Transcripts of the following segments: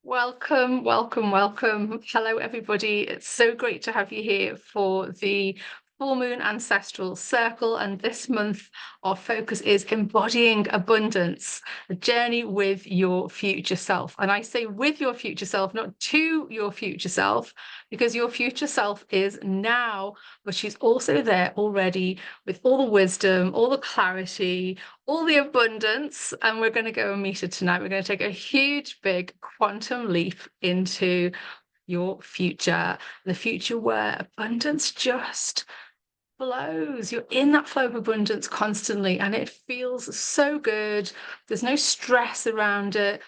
Welcome, welcome, welcome. Hello, everybody. It's so great to have you here for the full moon ancestral circle. And this month, our focus is embodying abundance, a journey with your future self. And I say with your future self, not to your future self, because your future self is now, but she's also there already with all the wisdom, all the clarity, all the abundance, and we're going to go and meet her tonight. We're going to take a huge, big quantum leap into your future, the future where abundance just flows. You're in that flow of abundance constantly, and it feels so good. There's no stress around it.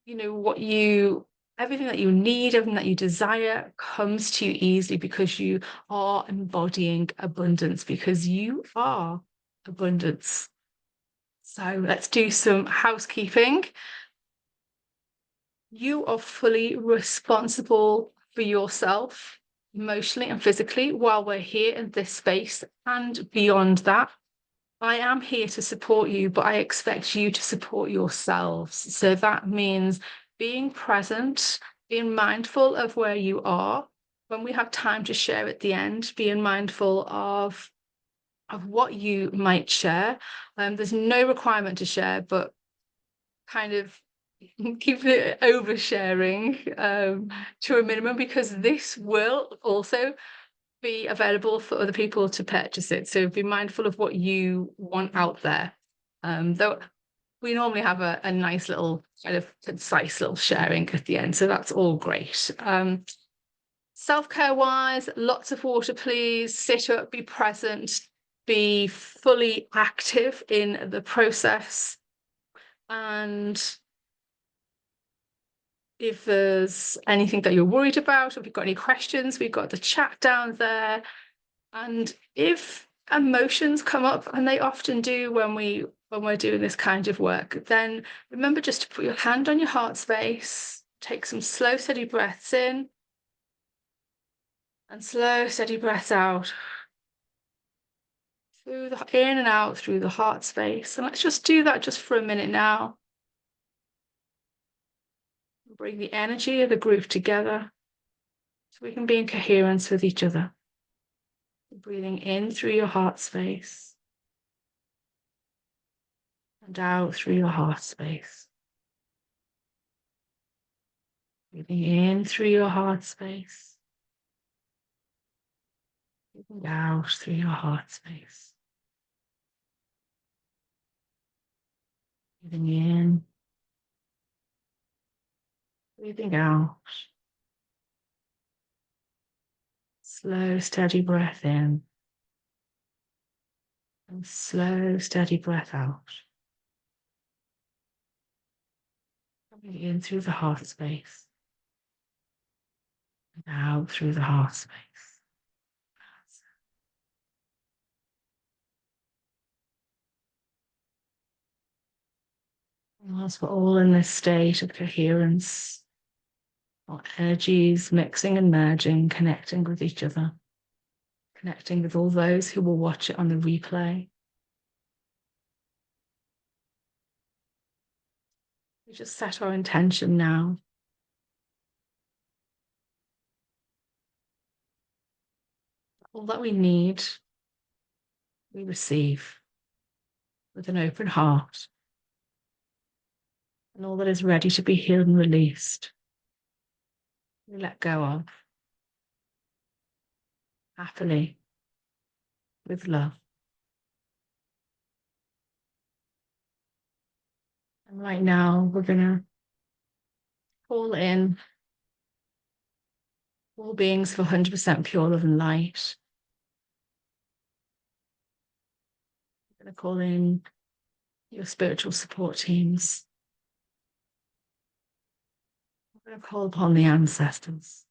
You know, everything that you need, everything that you desire comes to you easily because you are embodying abundance, because you are abundance. So let's do some housekeeping. You are fully responsible for yourself, emotionally and physically, while we're here in this space and beyond that. I am here to support you, but I expect you to support yourselves. So that means being present, being mindful of where you are. When we have time to share at the end, being mindful of what you might share. There's no requirement to share, but kind of keep it oversharing to a minimum, because this will also be available for other people to purchase it. So be mindful of what you want out there. Though we normally have a nice little kind of concise little sharing at the end. So that's all great. Self-care wise, lots of water, please. Sit up, be present, be fully active in the process. And if there's anything that you're worried about, if you've got any questions, we've got the chat down there. And if emotions come up, and they often do when we're doing this kind of work, then remember just to put your hand on your heart space, take some slow, steady breaths in, and slow, steady breaths out. In and out through the heart space. And let's just do that just for a minute now. Bring the energy of the group together so we can be in coherence with each other. Breathing in through your heart space and out through your heart space. Breathing in through your heart space. Breathing out through your heart space. Breathing in. Breathing out. Slow, steady breath in. And slow, steady breath out. Coming in through the heart space. And out through the heart space. And whilst we're all in this state of coherence, our energies mixing and merging, connecting with each other, connecting with all those who will watch it on the replay. We just set our intention now. All that we need, we receive with an open heart. And all that is ready to be healed and released, we let go of happily, with love. And right now, we're going to call in all beings of 100% pure love and light. We're going to call in your spiritual support teams. We're going to call upon the ancestors.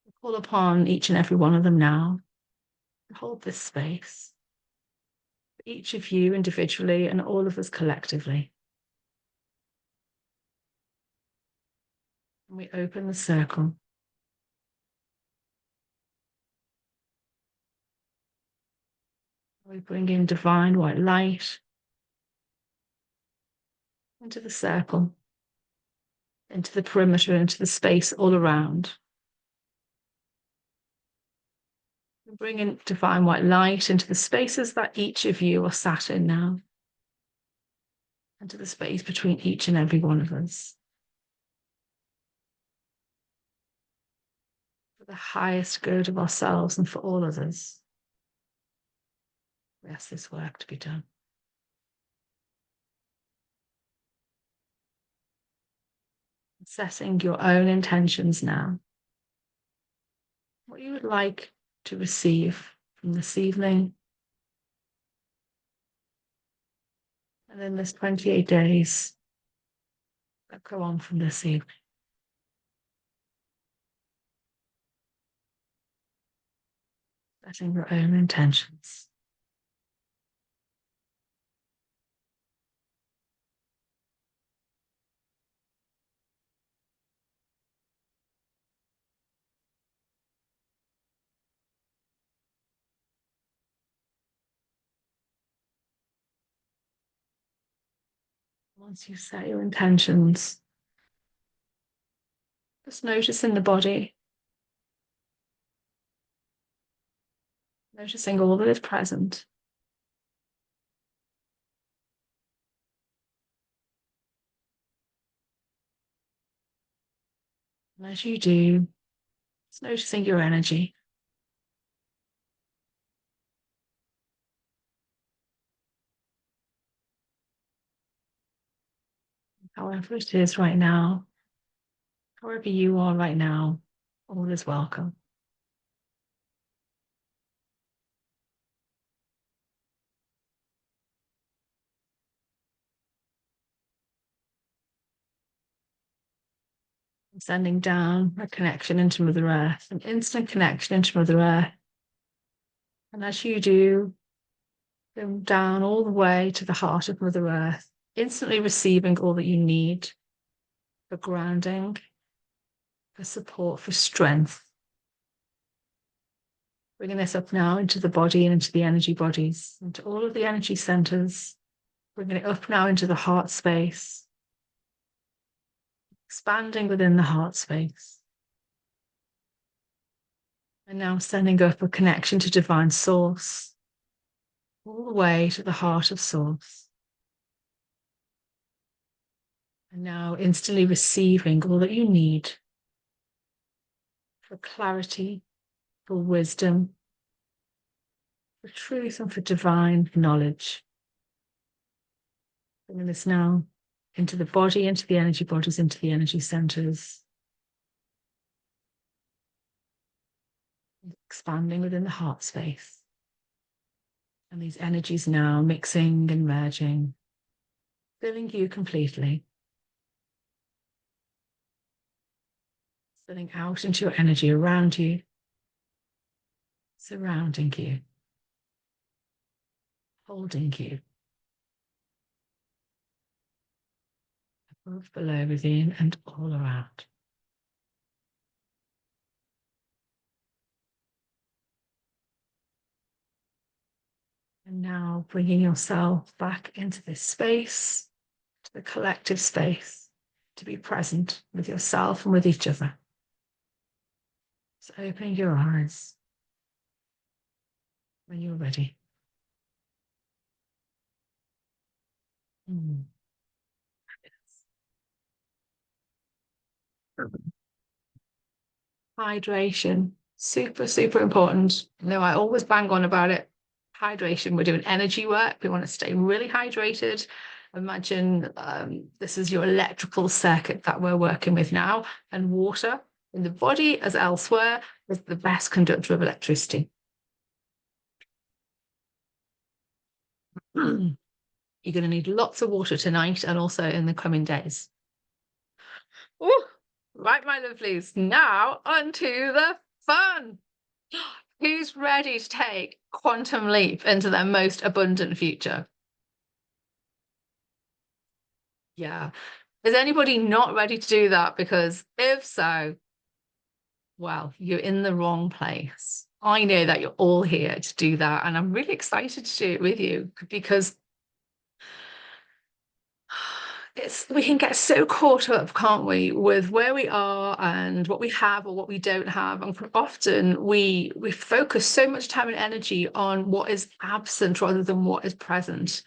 We'll call upon each and every one of them now. Hold this space for each of you individually and all of us collectively. And we open the circle. We bring in divine white light into the circle. into the perimeter, into the space all around. Bring in divine white light into the spaces that each of you are sat in now, and to the space between each and every one of us. For the highest good of ourselves and for all others, we ask this work to be done. Setting your own intentions now. What you would like to receive from this evening. And then there's 28 days that go on from this evening. Setting your own intentions. Once you set your intentions, just notice in the body, noticing all that is present. And as you do, just noticing your energy. However it is right now, however you are right now, all is welcome. Sending down a connection into Mother Earth, an instant connection into Mother Earth. And as you do, go down all the way to the heart of Mother Earth, instantly receiving all that you need for grounding, for support, for strength. Bringing this up now into the body and into the energy bodies, into all of the energy centers. Bringing it up now into the heart space. Expanding within the heart space. And now sending up a connection to divine source, all the way to the heart of source. And now instantly receiving all that you need for clarity, for wisdom, for truth, and for divine knowledge. Bringing this now into the body, into the energy bodies, into the energy centers. Expanding within the heart space. And these energies now mixing and merging, filling you completely. Filling out into your energy around you, surrounding you, holding you. Above, below, within, and all around. And now bringing yourself back into this space, to the collective space, to be present with yourself and with each other. So opening your eyes when you're ready. Hydration, super, super important. No, I always bang on about it. Hydration, we're doing energy work. We want to stay really hydrated. Imagine this is your electrical circuit that we're working with now, and water in the body as elsewhere is the best conductor of electricity. You're going to need lots of water tonight and also in the coming days. Ooh, right, my lovelies, now onto the fun. Who's ready to take quantum leap into their most abundant future? Yeah. Is anybody not ready to do that? Because if so, well, you're in the wrong place. I know that you're all here to do that, and I'm really excited to do it with you because we can get so caught up, can't we, with where we are and what we have or what we don't have. And often we focus so much time and energy on what is absent rather than what is present.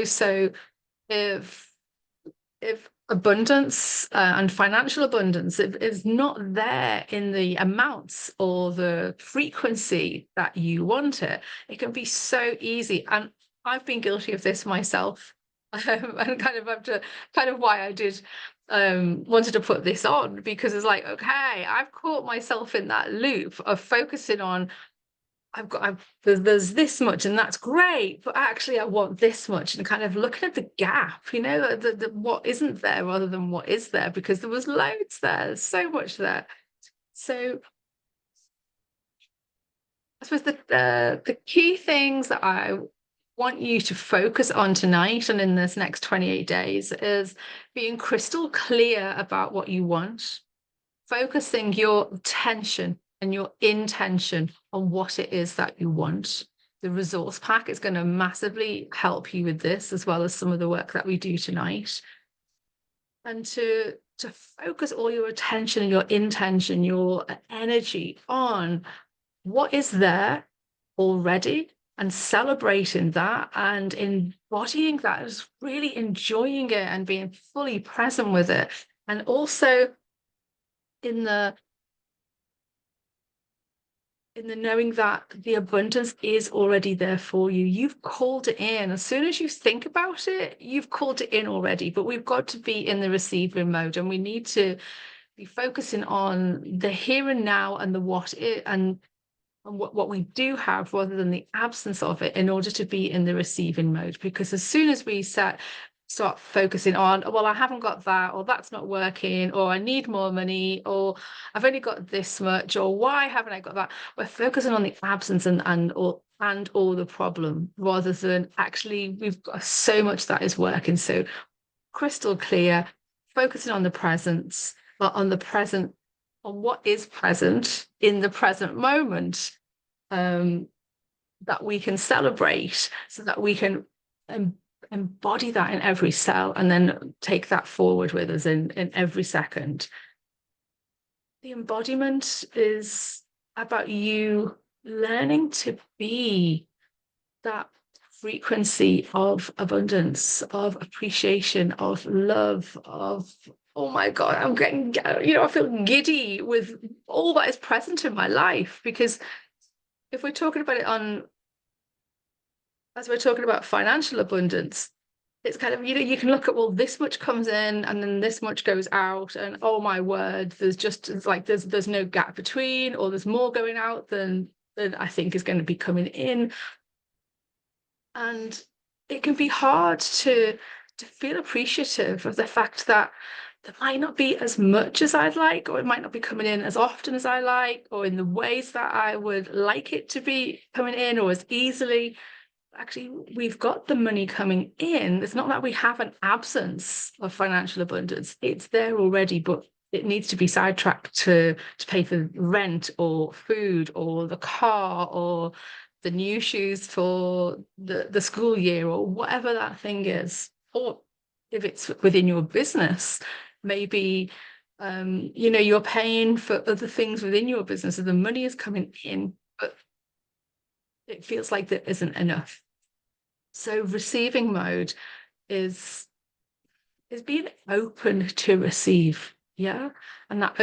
So if abundance and financial abundance is not there in the amounts or the frequency that you want it, it can be so easy. And I've been guilty of this myself. And kind of why I did wanted to put this on, because it's like, okay, I've caught myself in that loop of focusing on there's this much and that's great, but actually I want this much, and kind of looking at the gap, what isn't there rather than what is there, because there was loads there, there's so much there. So I suppose the key things that I want you to focus on tonight and in this next 28 days is being crystal clear about what you want, focusing your attention and your intention on what it is that you want. The resource pack is going to massively help you with this, as well as some of the work that we do tonight. And to focus all your attention and your intention, your energy on what is there already, and celebrating that and embodying that, is really enjoying it and being fully present with it. And also in the knowing that the abundance is already there for you. You've called it in. As soon as you think about it, you've called it in already. But we've got to be in the receiving mode, and we need to be focusing on the here and now and the what it and what we do have, rather than the absence of it, in order to be in the receiving mode. Because as soon as we start focusing on, well, I haven't got that, or that's not working, or I need more money, or I've only got this much, or why haven't I got that, we're focusing on the absence and all the problem, rather than actually we've got so much that is working. So crystal clear, focusing on the presence, on what is present in the present moment, that we can celebrate, so that we can embody that in every cell, and then take that forward with us in every second. The embodiment is about you learning to be that frequency of abundance, of appreciation, of love, of, oh my God, I'm getting, I feel giddy with all that is present in my life. Because if we're talking about it as we're talking about financial abundance, it's kind of, you can look at, well, this much comes in and then this much goes out, and oh my word, it's like there's no gap between, or there's more going out than I think is going to be coming in. And it can be hard to feel appreciative of the fact that there might not be as much as I'd like, or it might not be coming in as often as I like, or in the ways that I would like it to be coming in, or as easily. Actually, we've got the money coming in. It's not that we have an absence of financial abundance. It's there already, but it needs to be sidetracked to pay for rent or food or the car or the new shoes for the school year, or whatever that thing is. Or if it's within your business, maybe you're paying for other things within your business, so the money is coming in, but it feels like there isn't enough. So receiving mode is being open to receive. Yeah. And that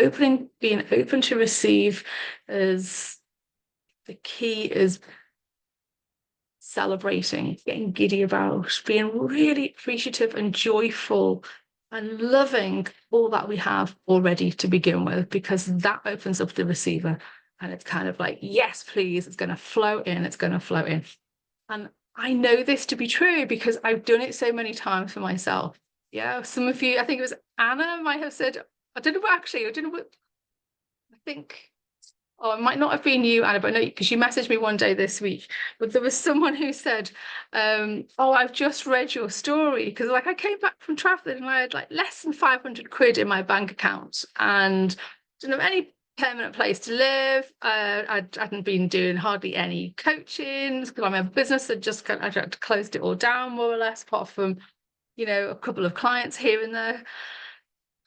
being open to receive, is the key, is celebrating, getting giddy about, being really appreciative and joyful and loving all that we have already to begin with, because that opens up the receiver, and it's kind of like, yes, please, it's going to flow in, it's going to flow in. And I know this to be true because I've done it so many times for myself. Yeah, some of you, I think it was Anna, might have said, I don't know what, I think, oh, it might not have been you, Anna, but no, because you messaged me one day this week. But there was someone who said, oh, I've just read your story, because like I came back from traveling and I had like less than 500 quid in my bank account and didn't have any permanent place to live. I hadn't been doing hardly any coaching because my business had just I had closed it all down, more or less, apart from a couple of clients here and there.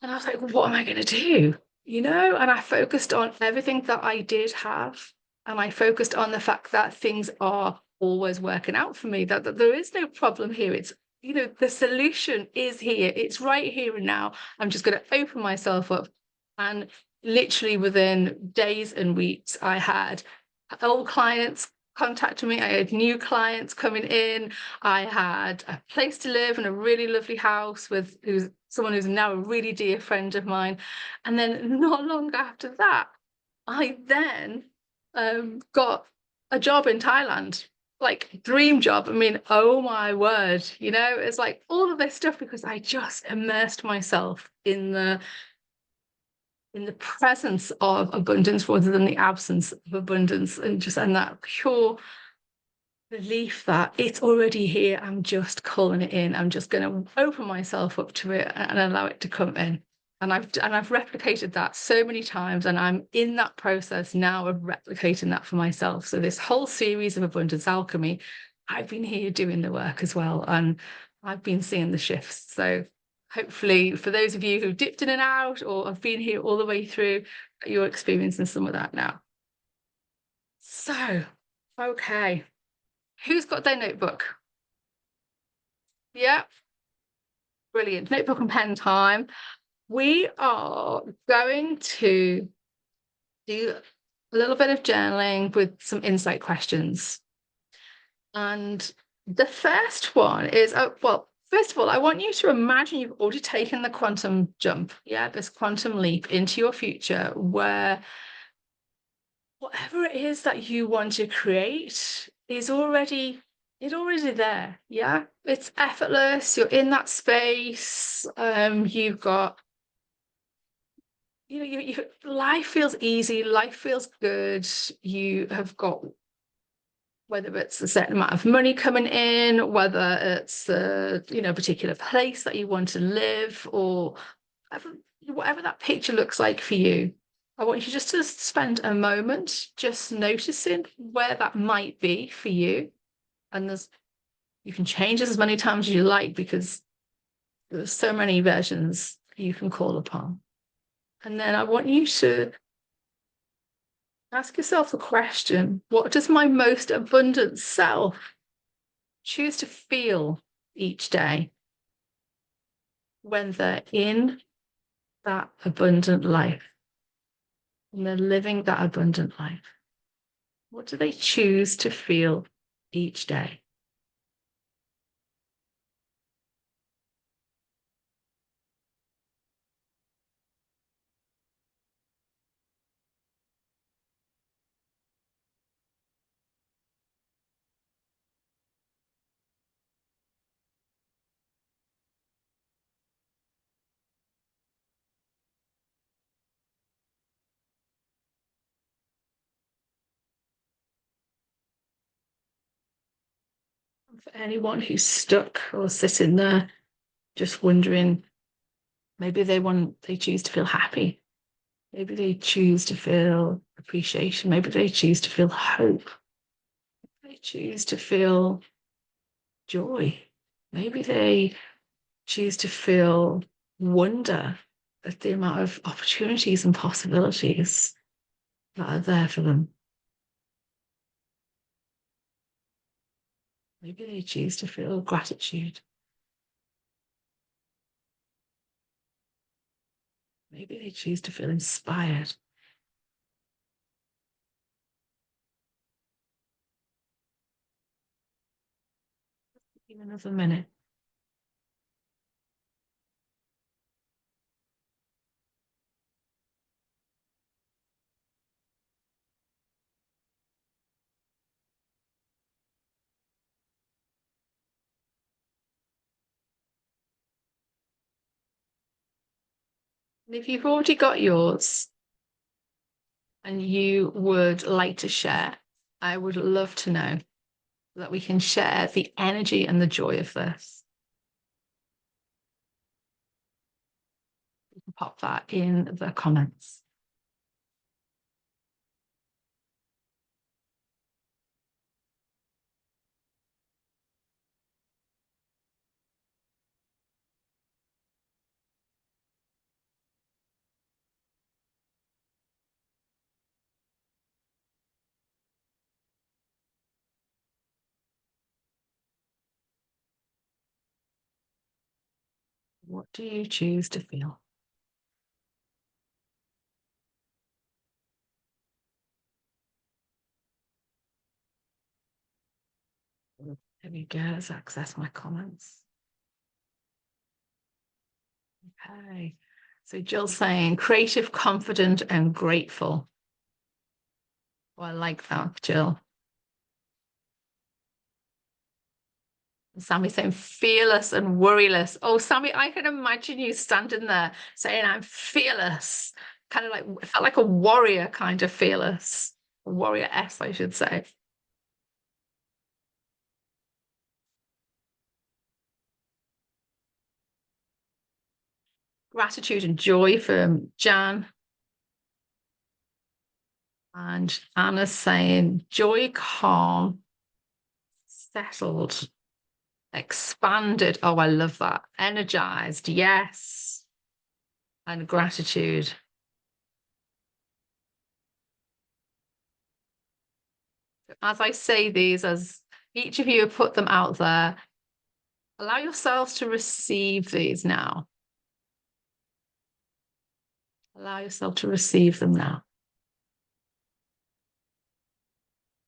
And I was like, what am I going to do? And I focused on everything that I did have. And I focused on the fact that things are always working out for me, that there is no problem here. It's, the solution is here. It's right here and now. I'm just going to open myself up. And literally within days and weeks, I had old clients contacting me. I had new clients coming in. I had a place to live and a really lovely house with someone who's now a really dear friend of mine. And then not long after that, I then got a job in Thailand, like dream job. I mean, oh my word, it's like all of this stuff because I just immersed myself in the presence of abundance rather than the absence of abundance, and that pure belief that it's already here. I'm just calling it in. I'm just going to open myself up to it and allow it to come in. And I've replicated that so many times, and I'm in that process now of replicating that for myself. So this whole series of Abundance Alchemy, I've been here doing the work as well, and I've been seeing the shifts. So hopefully for those of you who've dipped in and out or have been here all the way through, you're experiencing some of that now. So, okay. Who's got their notebook? Yeah, brilliant. Notebook and pen time. We are going to do a little bit of journaling with some insight questions. And the first one is, well, first of all, I want you to imagine you've already taken the quantum jump, this quantum leap into your future where whatever it is that you want to create is already there. It's effortless. You're in that space. You've got life feels easy, life feels good. You have got, whether it's a certain amount of money coming in, whether it's a particular place that you want to live, or whatever that picture looks like for you. I want you just to spend a moment just noticing where that might be for you. And you can change this as many times as you like because there's so many versions you can call upon. And then I want you to ask yourself the question, what does my most abundant self choose to feel each day when they're in that abundant life, and they're living that abundant life? What do they choose to feel each day? For anyone who's stuck or sitting there just wondering, maybe they choose to feel happy. Maybe they choose to feel appreciation. Maybe they choose to feel hope. They choose to feel joy. Maybe they choose to feel wonder at the amount of opportunities and possibilities that are there for them. Maybe they choose to feel gratitude. Maybe they choose to feel inspired. Give another minute. And if you've already got yours and you would like to share, I would love to know so that we can share the energy and the joy of this. You can pop that in the comments. What do you choose to feel? There we go. Let's access my comments. Okay. So Jill's saying creative, confident, and grateful. Oh, I like that, Jill. Sammy saying fearless and worryless. Oh, Sammy, I can imagine you standing there saying, I'm fearless. Kind of like, it felt like a warrior kind of fearless. A warrior S, I should say. Gratitude and joy from Jan. And Anna's saying joy, calm, settled, expanded. Oh, I love that. Energized. Yes. And gratitude. As I say these, as each of you have put them out there, allow yourselves to receive these now. Allow yourself to receive them now.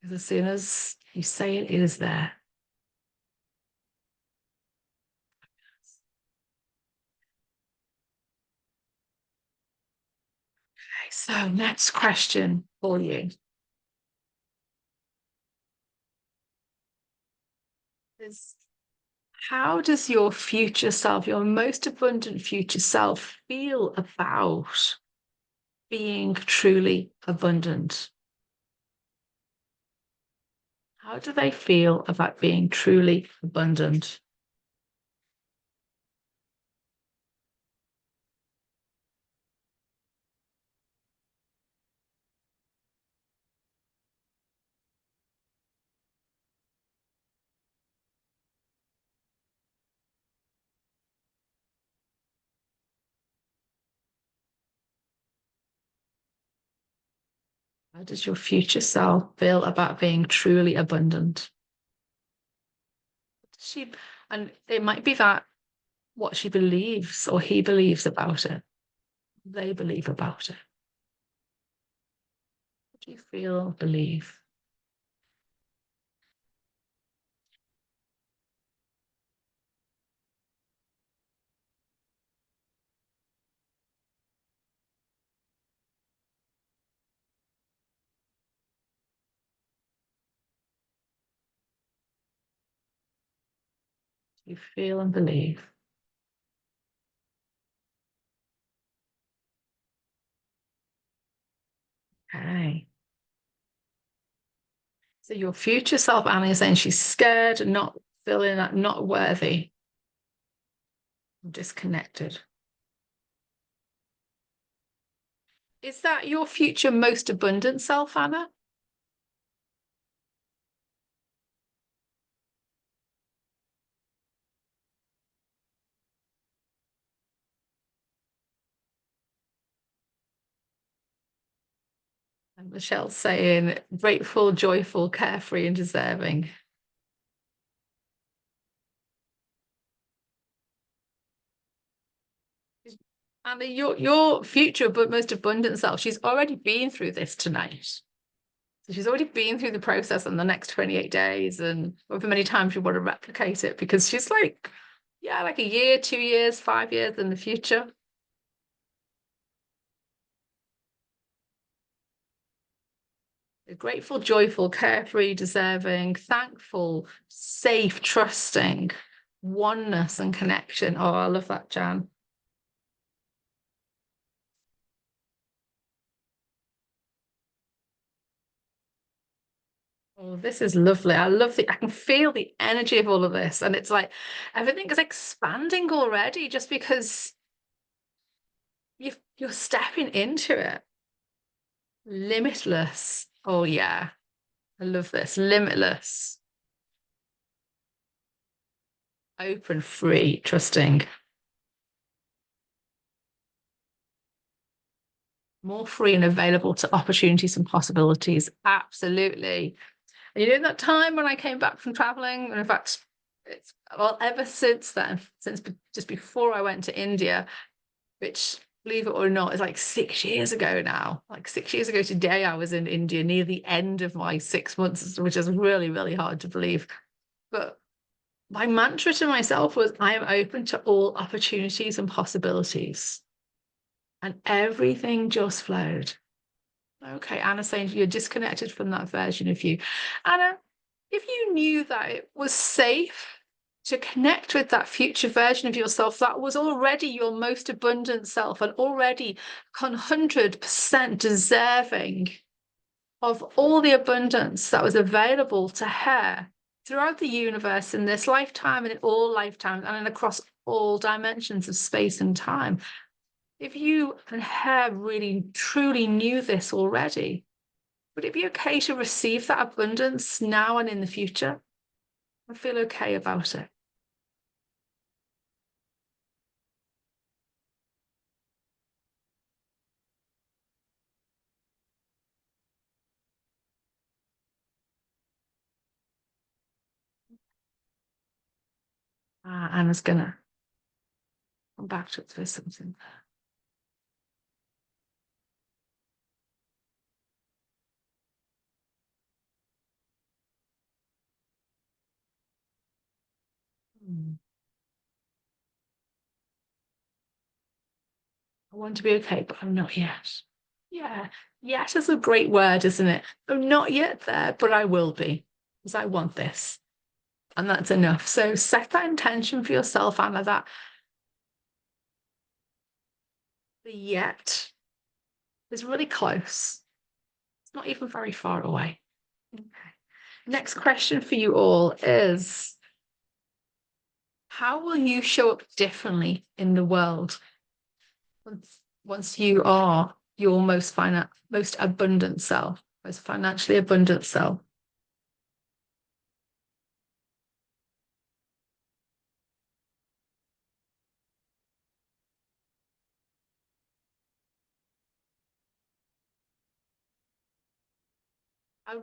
Because as soon as you say it, it is there. Okay, so next question for you is, how does your future self, your most abundant future self, feel about being truly abundant? How do they feel about being truly abundant? How does your future self feel about being truly abundant? She, and it might be that what she believes or he believes about it, they believe about it. What do you feel, believe? Do you feel and believe? Okay. So your future self, Annie, is saying she's scared, not feeling that, not worthy, disconnected. Is that your future most abundant self, Anna? And Michelle's saying grateful, joyful, carefree, and deserving. Anna, your future but most abundant self, she's already been through this tonight. So she's already been through the process in the next 28 days and however many times you want to replicate it, because she's like, yeah, like a year, 2 years, 5 years in the future. Grateful, joyful, carefree, deserving, thankful, safe, trusting, oneness and connection. Oh, I love that, Jan. Oh, this is lovely. I can feel the energy of all of this. And it's like everything is expanding already just because you're stepping into it. Limitless. Oh, yeah. I love this. Limitless, open, free, trusting, more free and available to opportunities and possibilities. Absolutely. And you know that time when I came back from traveling, and in fact, Well, ever since then, since just before I went to India, which, believe it or not, is like 6 years ago now. Like 6 years ago today, I was in India near the end of my 6 months, which is really, really hard to believe. But my mantra to myself was, I am open to all opportunities and possibilities. And everything just flowed. Okay, Anna saying you're disconnected from that version of you. Anna, if you knew that it was safe to connect with that future version of yourself that was already your most abundant self and already 100% deserving of all the abundance that was available to her throughout the universe in this lifetime and in all lifetimes and across all dimensions of space and time. If you and her really truly knew this already, would it be okay to receive that abundance now and in the future? I feel okay about it. Anna's gonna come back to it for something. I want to be okay, but I'm not yet. Yeah, yet is a great word, isn't it? I'm not yet there, but I will be, because I want this. And that's enough. So set that intention for yourself, Anna, that the yet is really close. It's not even very far away. Okay. Next question for you all is, how will you show up differently in the world once you are your most abundant self, most financially abundant self? How,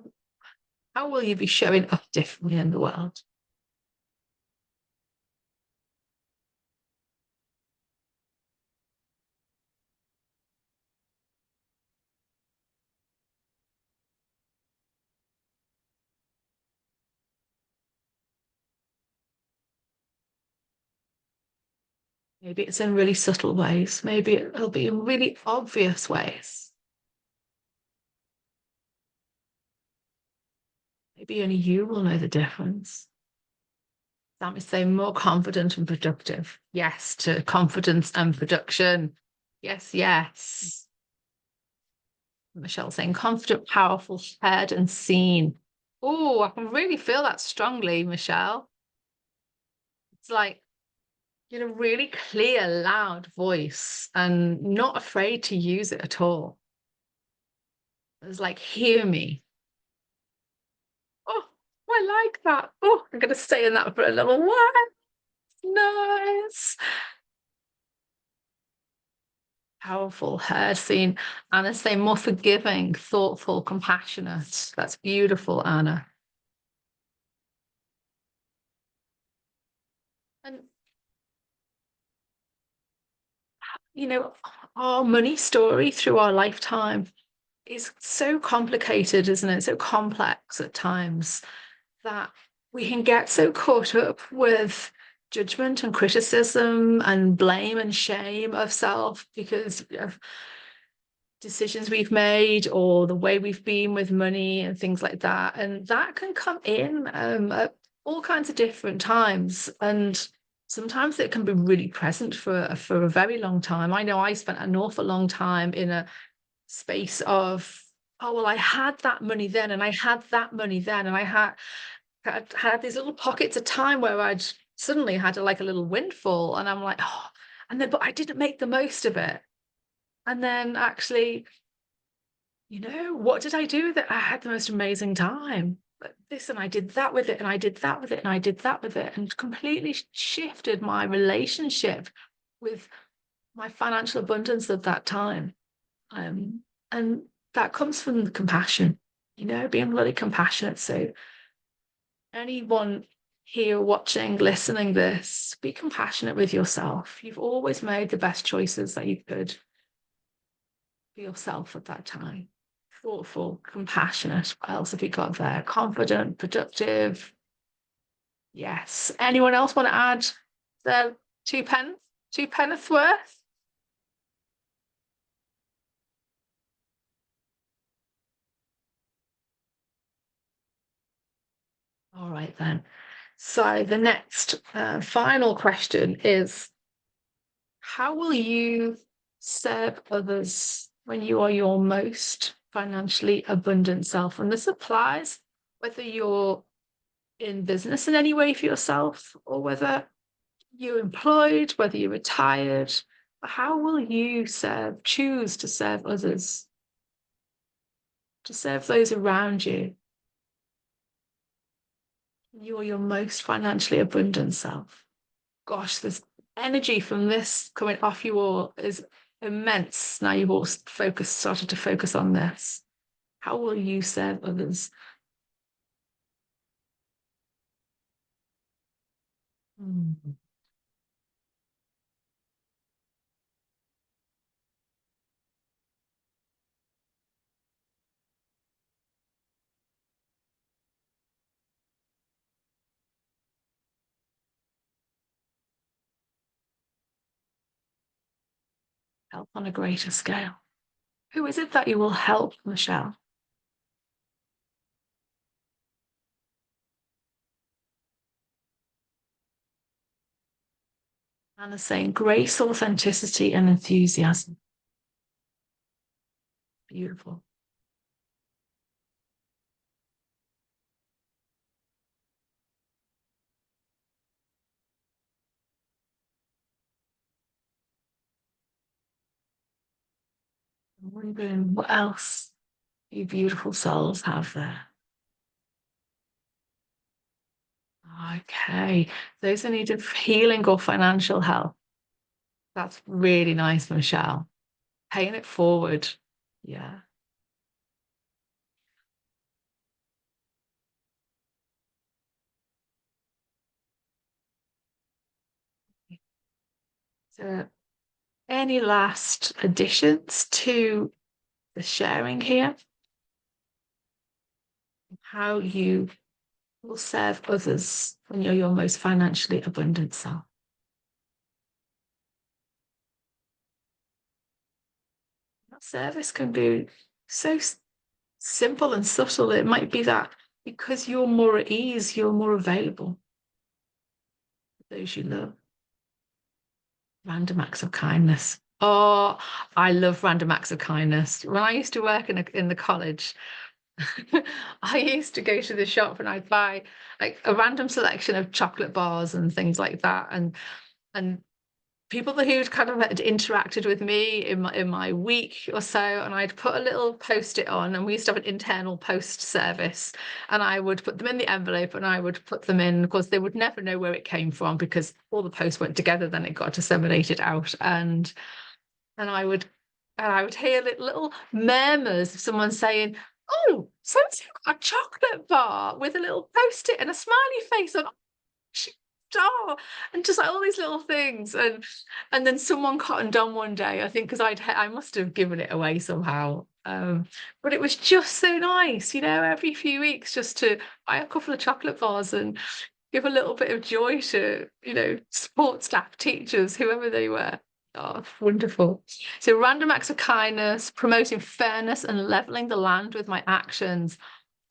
how will you be showing up differently in the world? Maybe it's in really subtle ways. Maybe it'll be in really obvious ways. Maybe only you will know the difference. Sam is saying more confident and productive. Yes, to confidence and production. Yes, yes. Michelle saying confident, powerful, heard and seen. Oh, I can really feel that strongly, Michelle. It's like you're a really clear, loud voice and not afraid to use it at all. It's like, hear me. Oh, I like that. Oh, I'm going to stay in that for a little while. Nice. Powerful, heard, seen. Anna saying more forgiving, thoughtful, compassionate. That's beautiful, Anna. And you know, our money story through our lifetime is so complicated, isn't it? So complex at times that we can get so caught up with judgment and criticism and blame and shame of self because of decisions we've made or the way we've been with money and things like that. And that can come in at all kinds of different times. And sometimes it can be really present for a very long time. I know I spent an awful long time in a space of, oh, well, I had that money then and I had that money then. And had these little pockets of time where I'd suddenly had like a little windfall. And I'm like, oh, and then, but I didn't make the most of it. And then actually, what did I do with it? I had the most amazing time. But this, and I did that with it, and I did that with it, and I did that with it, and completely shifted my relationship with my financial abundance at that time. And that comes from the compassion, being really compassionate. So anyone here watching, listening this, be compassionate with yourself. You've always made the best choices that you could for yourself at that time. Thoughtful, compassionate. What else have you got there? Confident, productive. Yes. Anyone else want to add the two penneth worth? All right then. So the next final question is, how will you serve others when you are your most financially abundant self? And this applies whether you're in business in any way for yourself or whether you're employed, whether you're retired. How will you choose to serve others, to serve those around you? You are your most financially abundant self. Gosh, there's energy from this coming off you all is immense. Now you've all started to focus on this. How will you serve others? Mm. Help on a greater scale. Who is it that you will help, Michelle? Anna's saying grace, authenticity, and enthusiasm. Beautiful. I'm wondering what else you beautiful souls have there. Okay. Those in need of healing or financial help. That's really nice, Michelle. Paying it forward. Yeah. So, any last additions to the sharing here? How you will serve others when you're your most financially abundant self. That service can be so simple and subtle. It might be that because you're more at ease, you're more available for those you love. Random acts of kindness. Oh, I love random acts of kindness. When I used to work in the college, I used to go to the shop and I'd buy like a random selection of chocolate bars and things like that. And people who'd kind of had interacted with me in my week or so, and I'd put a little post-it on, and we used to have an internal post service, and I would put them in the envelope and I would put them in. Of course, they would never know where it came from because all the posts went together, then it got disseminated out. And I would hear little murmurs of someone saying, "Oh, so got a chocolate bar with a little post-it and a smiley face on." Oh, and just like all these little things, and then someone cottoned on one day, I think, because I must have given it away somehow. But it was just so nice, every few weeks just to buy a couple of chocolate bars and give a little bit of joy to, support staff, teachers, whoever they were. Oh, wonderful. So random acts of kindness, promoting fairness and leveling the land with my actions.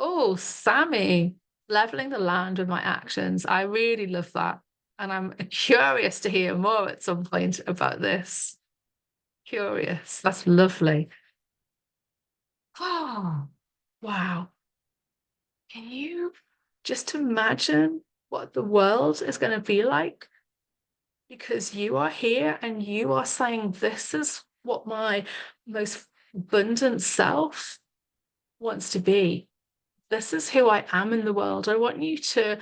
Oh, Sammy, leveling the land with my actions. I really love that. And I'm curious to hear more at some point about this. Curious. That's lovely. Oh, wow. Can you just imagine what the world is going to be like? Because you are here and you are saying, this is what my most abundant self wants to be. This is who I am in the world. I want you to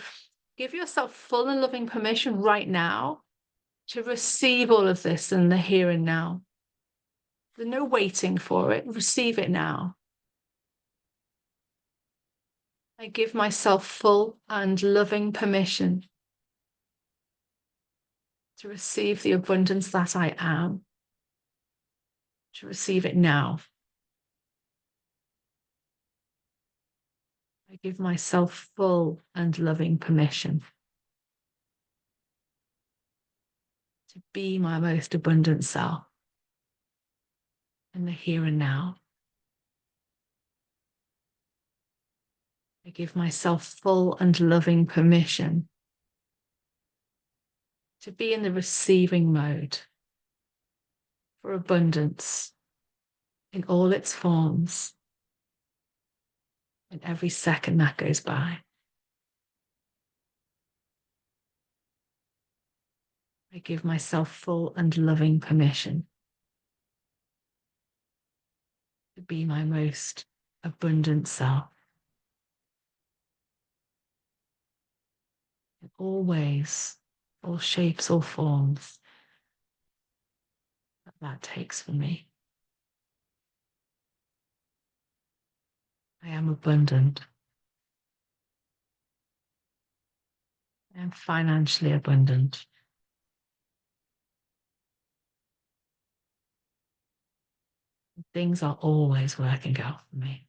give yourself full and loving permission right now to receive all of this in the here and now. There's no waiting for it. Receive it now. I give myself full and loving permission to receive the abundance that I am, to receive it now. I give myself full and loving permission to be my most abundant self in the here and now. I give myself full and loving permission to be in the receiving mode for abundance in all its forms in every second that goes by. I give myself full and loving permission to be my most abundant self in all ways, all shapes, all forms that takes for me. I am abundant. I am financially abundant. Things are always working out for me.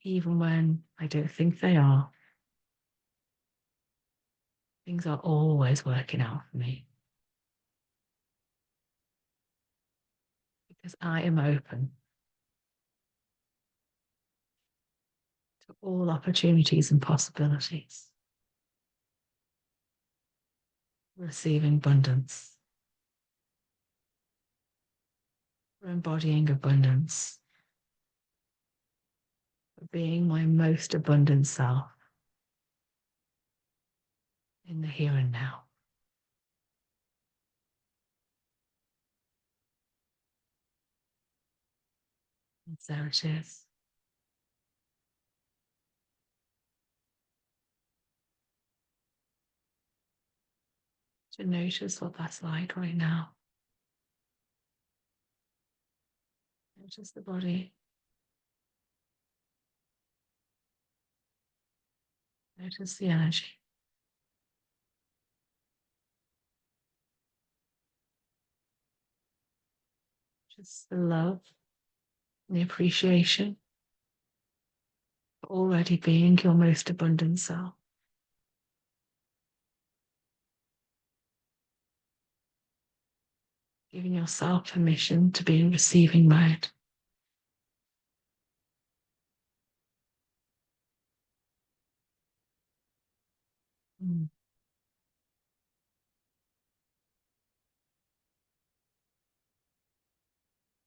Even when I don't think they are, things are always working out for me. Because I am open to all opportunities and possibilities, receiving abundance, for embodying abundance, for being my most abundant self in the here and now. And so it is. To notice what that's like right now. Notice the body. Notice the energy. Just the love, the appreciation for already being your most abundant self. Giving yourself permission to be in receiving mode.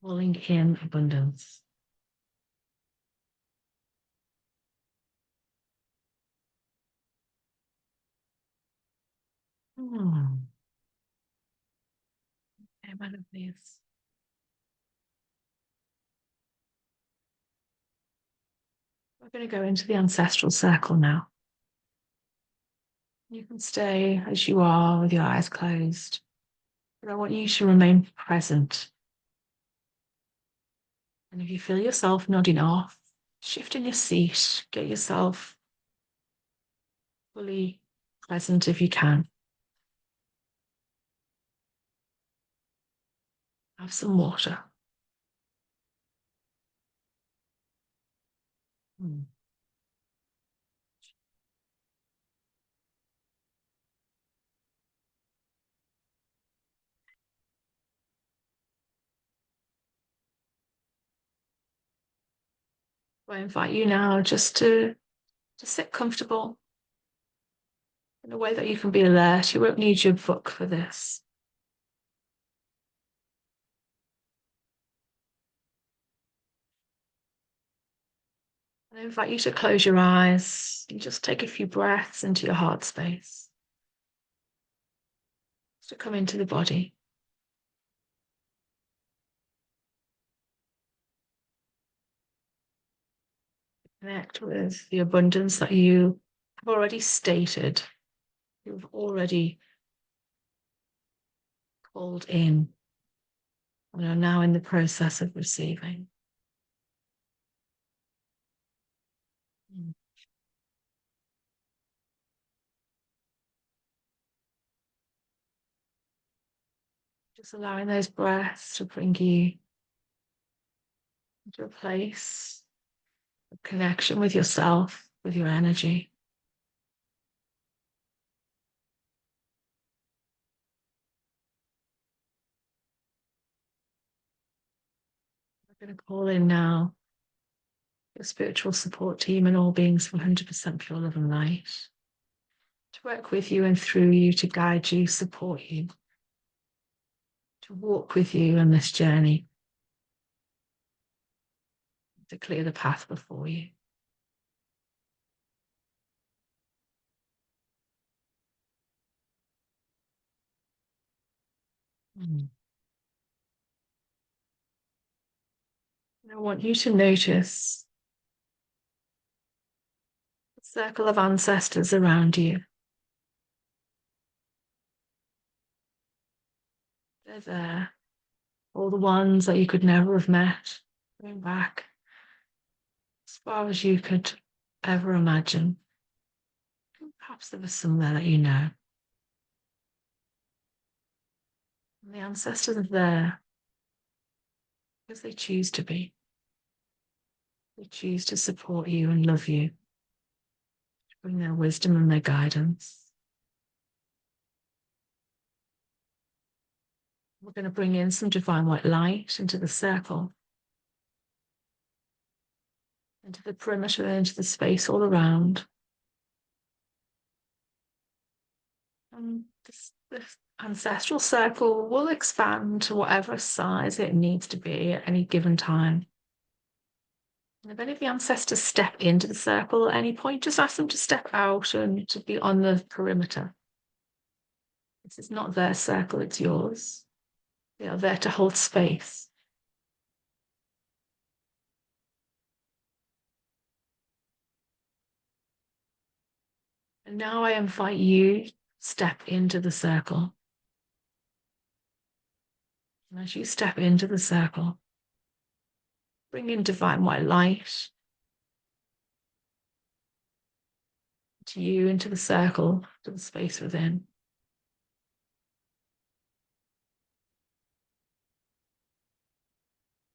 Calling in abundance. One of these. We're going to go into the ancestral circle now. You can stay as you are with your eyes closed, but I want you to remain present. And if you feel yourself nodding off, shift in your seat, get yourself fully present if you can. Have some water. I invite you now just to sit comfortable in a way that you can be alert. You won't need your book for this. I invite you to close your eyes and just take a few breaths into your heart space. To come into the body. Connect with the abundance that you have already stated, you've already called in and are now in the process of receiving. Just allowing those breaths to bring you into a place of connection with yourself, with your energy. We're going to call in now your spiritual support team and all beings from 100% pure love and light to work with you and through you, to guide you, support you, to walk with you on this journey, to clear the path before you. I want you to notice the circle of ancestors around you. They're there. All the ones that you could never have met, going back as far as you could ever imagine. Perhaps there was some there that you know. And the ancestors are there because they choose to be. They choose to support you and love you, to bring their wisdom and their guidance. We're going to bring in some divine white light into the circle, into the perimeter, into the space all around. And this ancestral circle will expand to whatever size it needs to be at any given time. And if any of the ancestors step into the circle at any point, just ask them to step out and to be on the perimeter. This is not their circle, it's yours. They are there to hold space. And now I invite you to step into the circle. And as you step into the circle, bring in divine white light to you, into the circle, to the space within.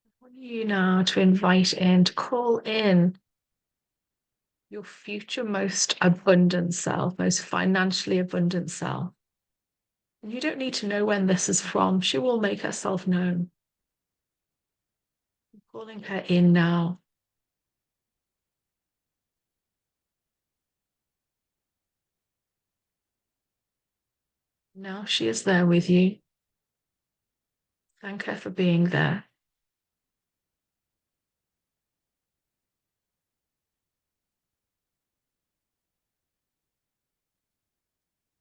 I want you now to invite in, to call in your future most abundant self, most financially abundant self. And you don't need to know when this is from. She will make herself known. I'm calling her in now. Now she is there with you. Thank her for being there.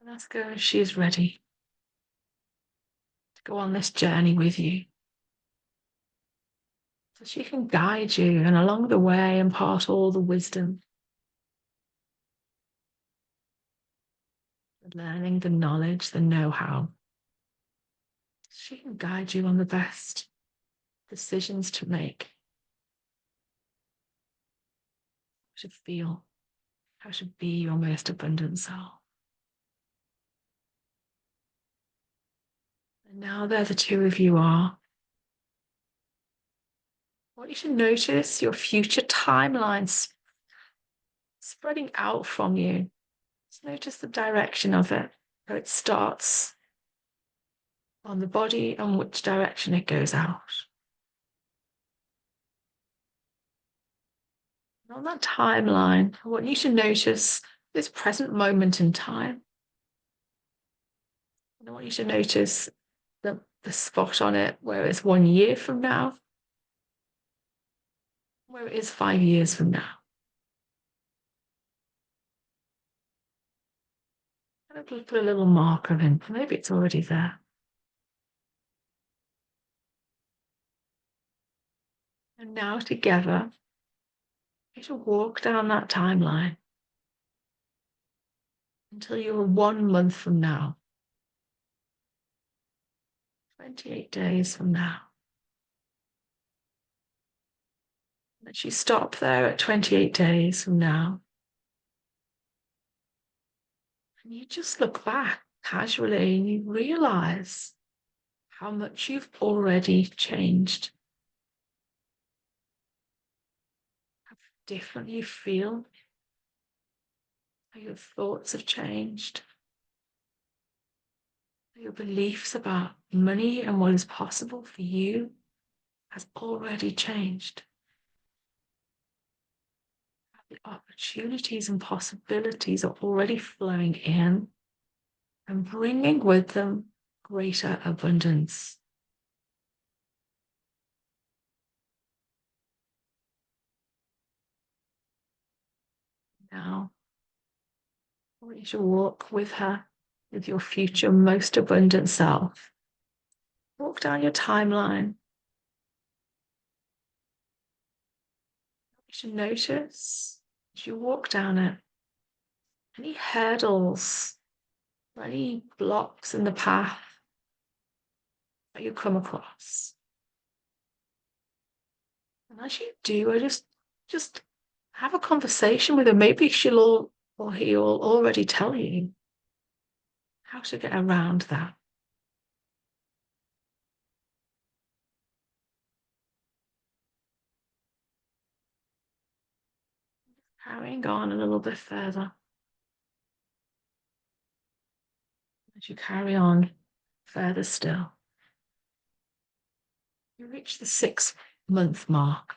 And ask her if she is ready to go on this journey with you. So she can guide you and along the way impart all the wisdom, the learning, the knowledge, the know-how. She can guide you on the best decisions to make, how to feel, how to be your most abundant self. And now there the two of you are. I want you to notice your future timelines spreading out from you. Just notice the direction of it, where it starts on the body and which direction it goes out. And on that timeline, I want you to notice this present moment in time. And I want you to notice the spot on it where it's 1 year from now, where it is 5 years from now. And I'll put a little marker in. Maybe it's already there. And now together, you should walk down that timeline until you're 1 month from now, 28 days from now. Let you stop there at 28 days from now. And you just look back casually and you realize how much you've already changed, how different you feel, how your thoughts have changed, how your beliefs about money and what is possible for you has already changed. The opportunities and possibilities are already flowing in and bringing with them greater abundance. Now, I want you to walk with her, with your future most abundant self. Walk down your timeline. You should notice as you walk down it, any hurdles, or any blocks in the path that you come across. And as you do, I just have a conversation with her. Maybe she'll or he'll already tell you how to get around that. Carrying on a little bit further. As you carry on further still, you reach the 6-month mark.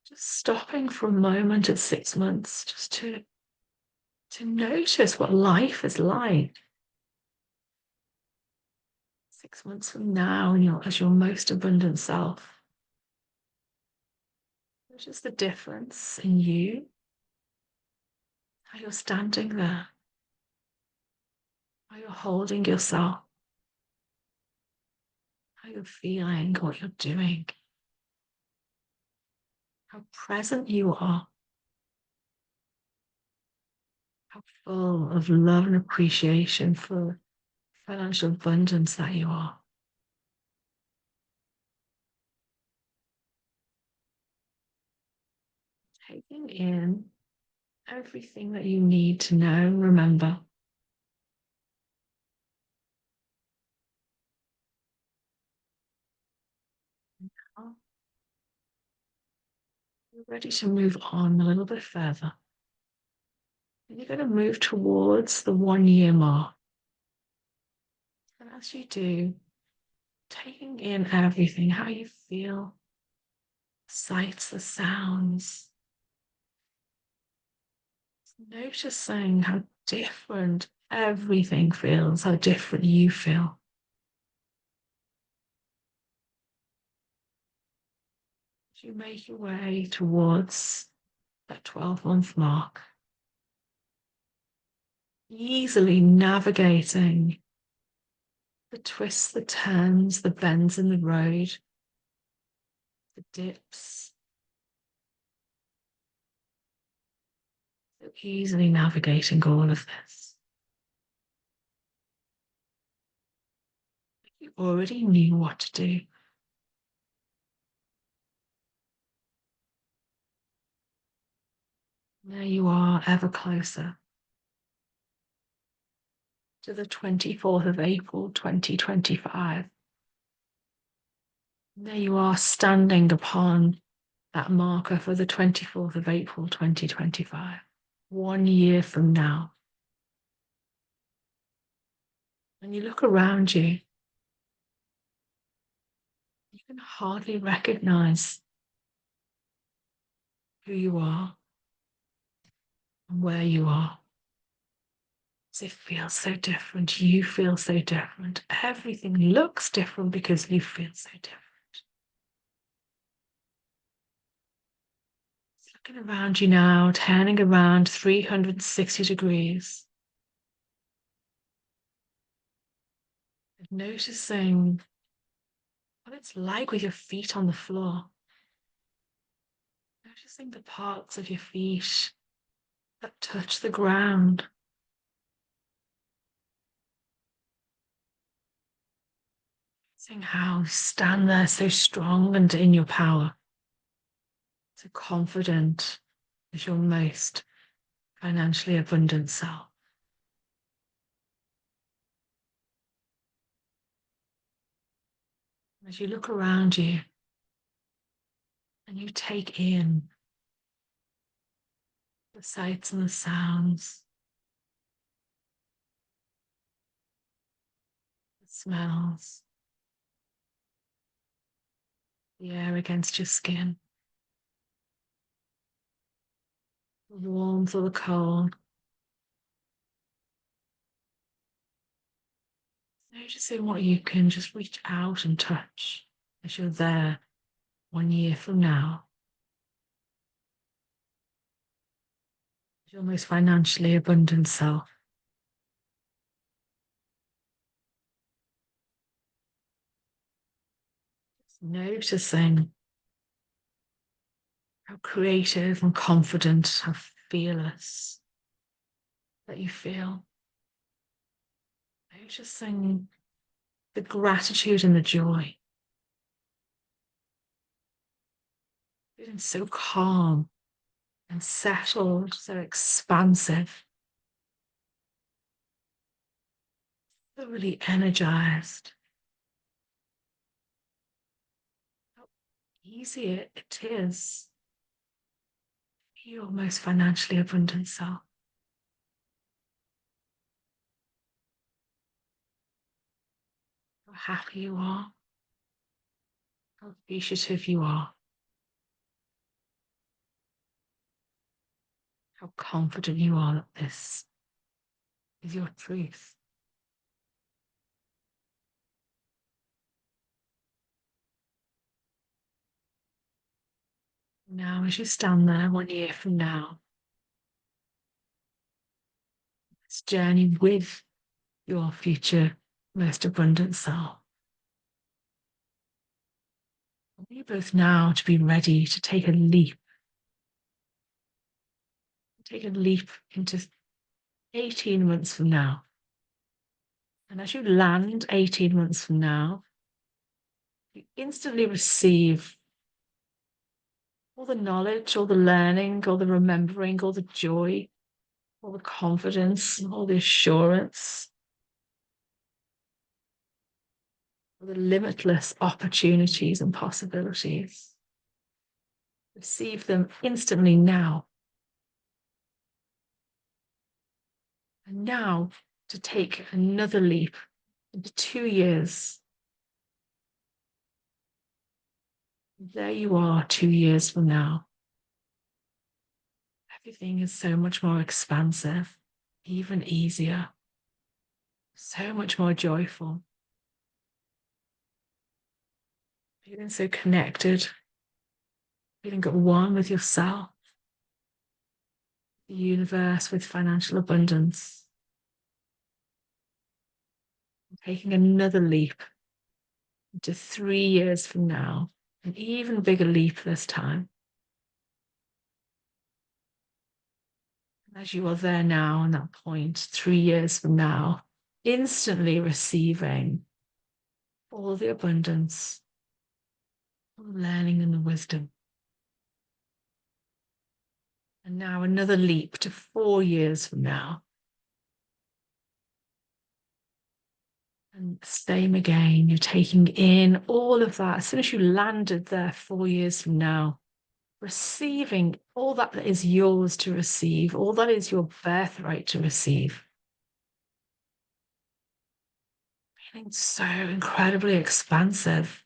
Just stopping for a moment at 6 months, just to notice what life is like. 6 months from now, and as your most abundant self. Notice the difference in you, how you're standing there, how you're holding yourself, how you're feeling, what you're doing, how present you are, how full of love and appreciation for financial abundance that you are. Taking in everything that you need to know, remember. Now you're ready to move on a little bit further. And you're going to move towards the 1-year mark. And as you do, taking in everything, how you feel, the sights, the sounds, noticing how different everything feels, how different you feel. As you make your way towards that 12-month mark, easily navigating the twists, the turns, the bends in the road, the dips. So easily navigating all of this. You already knew what to do. There you are, ever closer to the 24th of April, 2025. There you are, standing upon that marker for the 24th of April, 2025, 1 year from now. And you look around you, you can hardly recognize who you are and where you are. It feels so different. You feel so different. Everything looks different because you feel so different. Looking around you now, turning around 360 degrees. And noticing what it's like with your feet on the floor. Noticing the parts of your feet that touch the ground. Seeing how you stand there so strong and in your power, so confident as your most financially abundant self. As you look around you and you take in the sights and the sounds, the smells, the air against your skin, the warmth or the cold. Noticing what you can just reach out and touch as you're there 1 year from now. Your most financially abundant self. Just noticing how creative and confident, how fearless that you feel. Noticing the gratitude and the joy. Feeling so calm and settled, so expansive, thoroughly energized. How easy it is. Be your most financially abundant self. How happy you are. How appreciative you are. How confident you are that this is your truth. Now, as you stand there 1 year from now, let's journey with your future most abundant self. I want you both now to be ready to take a leap. Take a leap into 18 months from now. And as you land 18 months from now, you instantly receive all the knowledge, all the learning, all the remembering, all the joy, all the confidence, all the assurance, all the limitless opportunities and possibilities. Receive them instantly now. And now to take another leap into 2 years. There you are 2 years from now. Everything is so much more expansive, even easier, so much more joyful. Feeling so connected, feeling at one with yourself, the universe, with financial abundance. Taking another leap into 3 years from now, an even bigger leap this time. And as you are there now, on that point, 3 years from now, instantly receiving all the abundance, all the learning and the wisdom. And now another leap to 4 years from now. And same again, you're taking in all of that. As soon as you landed there 4 years from now, receiving all that is yours to receive, all that is your birthright to receive. Feeling so incredibly expansive.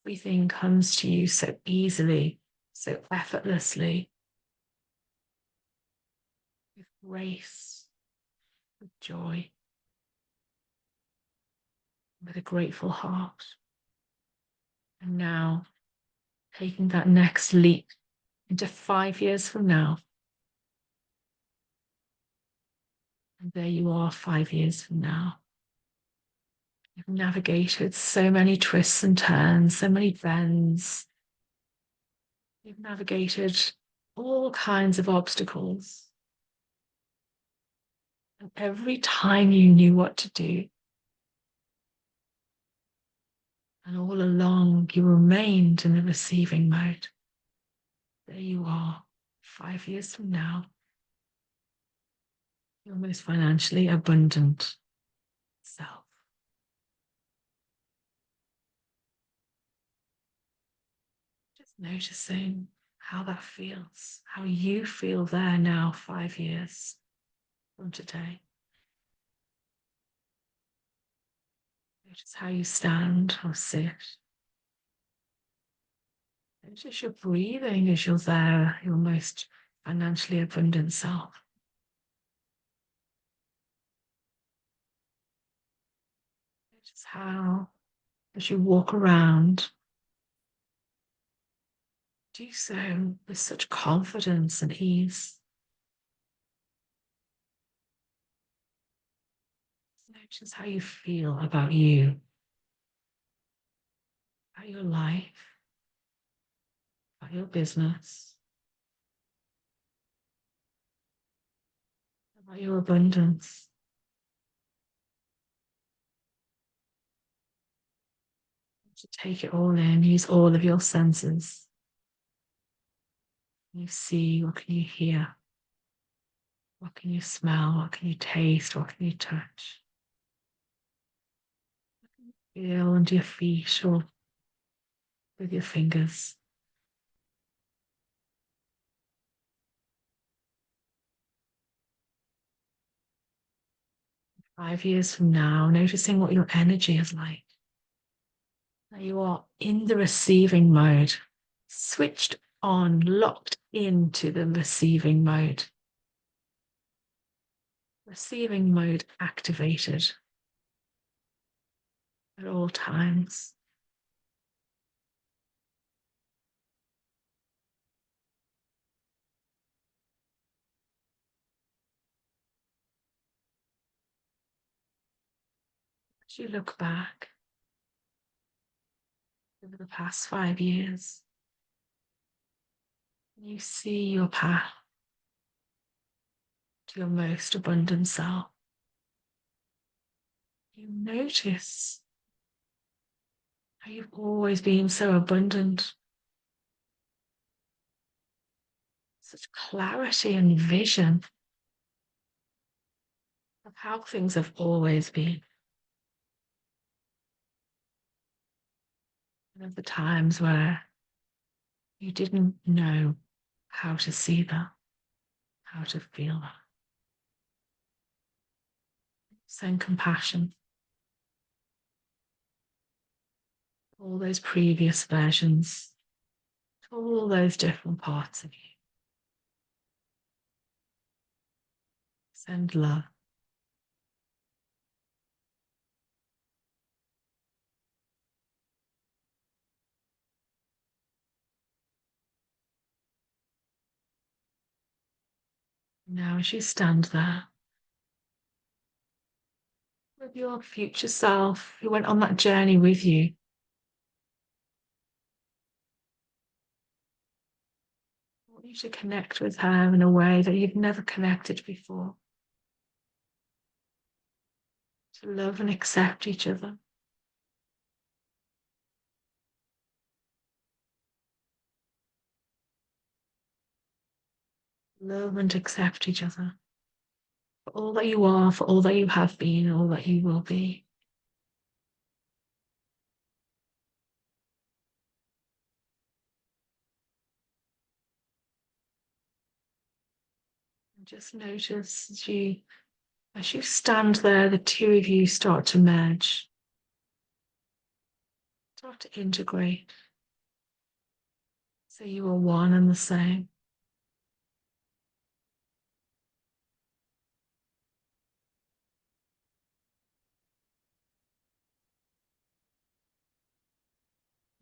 Everything comes to you so easily, so effortlessly, with grace, with joy, with a grateful heart. And now, taking that next leap into 5 years from now. And there you are 5 years from now. You've navigated so many twists and turns, so many bends. You've navigated all kinds of obstacles. And every time you knew what to do, and all along you remained in the receiving mode, there you are, 5 years from now, your most financially abundant self. Just noticing how that feels, how you feel there now, 5 years from today. Notice how you stand or sit. Notice your breathing as you're there, your most financially abundant self. Notice how, as you walk around, do so with such confidence and ease. Notice how you feel about you, about your life, about your business, about your abundance. To take it all in, use all of your senses. Can you see? What can you hear? What can you smell? What can you taste? What can you touch? Feel under your feet or with your fingers. Five years from now, noticing what your energy is like. Now you are in the receiving mode, switched on, locked into the receiving mode. Receiving mode activated at all times. As you look back over the past 5 years, you see your path to your most abundant self. You notice how you've always been so abundant, such clarity and vision of how things have always been, and of the times where you didn't know how to see that, how to feel that. Send compassion. All those previous versions, to all those different parts of you. Send love. Now, as you stand there with your future self who went on that journey with you, I want you to connect with her in a way that you've never connected before. To love and accept each other. Love and accept each other for all that you are, for all that you have been, all that you will be. And just notice as you stand there, the two of you start to merge, start to integrate. So you are one and the same.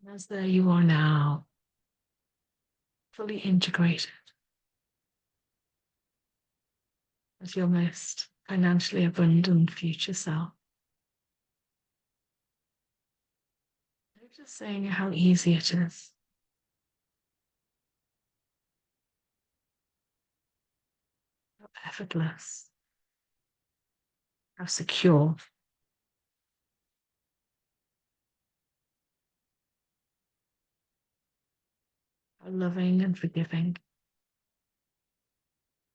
And as there you are now, fully integrated as your most financially abundant future self. Just saying how easy it is. How effortless. how secure, how loving and forgiving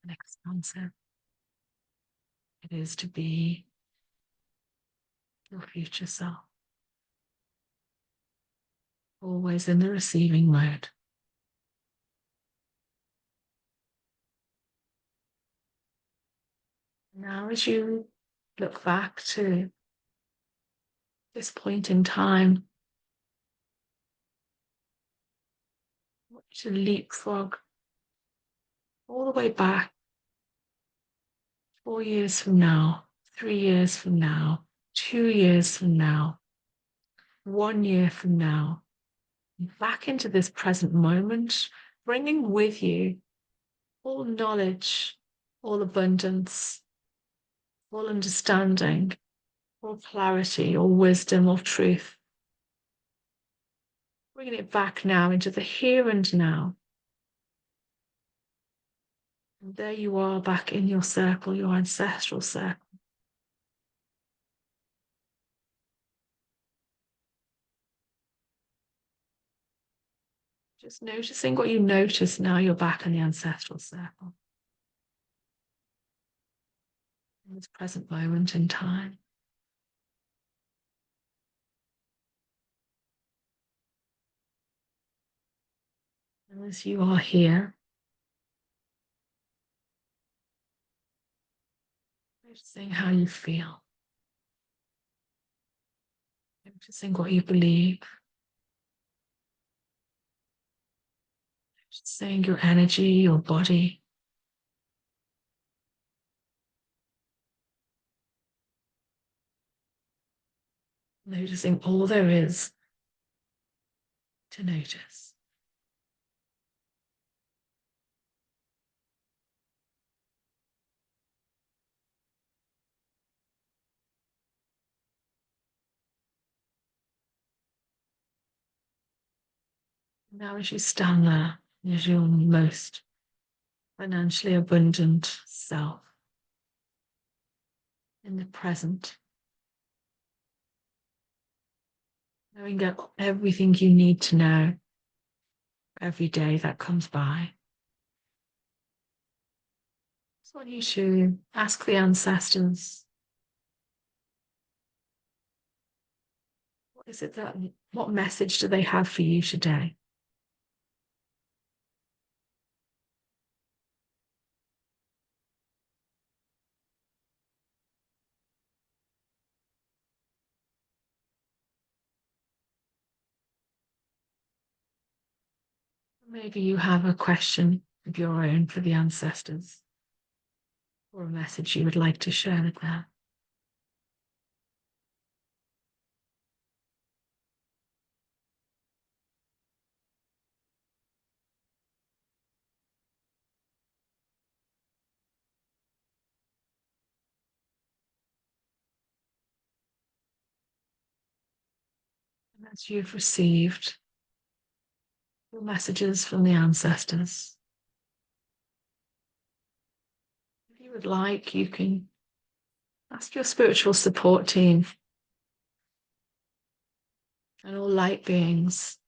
and expansive it is to be your future self, always in the receiving mode. Now, as you look back to this point in time, I want you to leapfrog all the way back 4 years from now, 3 years from now, 2 years from now, 1 year from now, back into this present moment, bringing with you all knowledge, all abundance, all understanding, all clarity, all wisdom, all truth. Bringing it back now into the here and now. And there you are back in your circle, your ancestral circle. Just noticing what you notice now you're back in the ancestral circle. In this present moment in time. And as you are here, noticing how you feel. Noticing what you believe. Noticing your energy, your body. Noticing all there is to notice. Now as you stand there as your most financially abundant self in the present, knowing that everything you need to know every day that comes by. So I want you to ask the ancestors, what message do they have for you today? Maybe you have a question of your own for the ancestors, or a message you would like to share with them. And as you've received your messages from the ancestors, if you would like, you can ask your spiritual support team and all light beings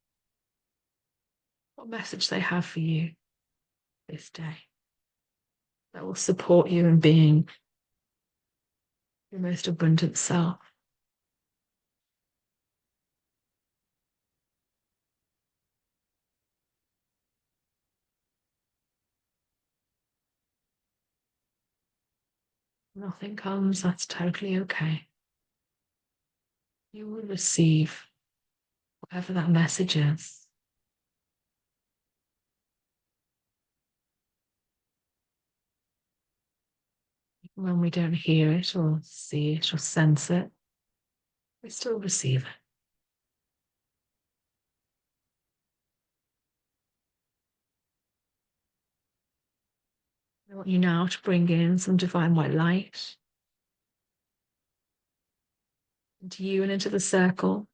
what message they have for you this day that will support you in being your most abundant self. Nothing comes, that's totally okay. You will receive whatever that message is. Even when we don't hear it or see it or sense it, we still receive it. I want you now to bring in some divine white light into you and into the circle,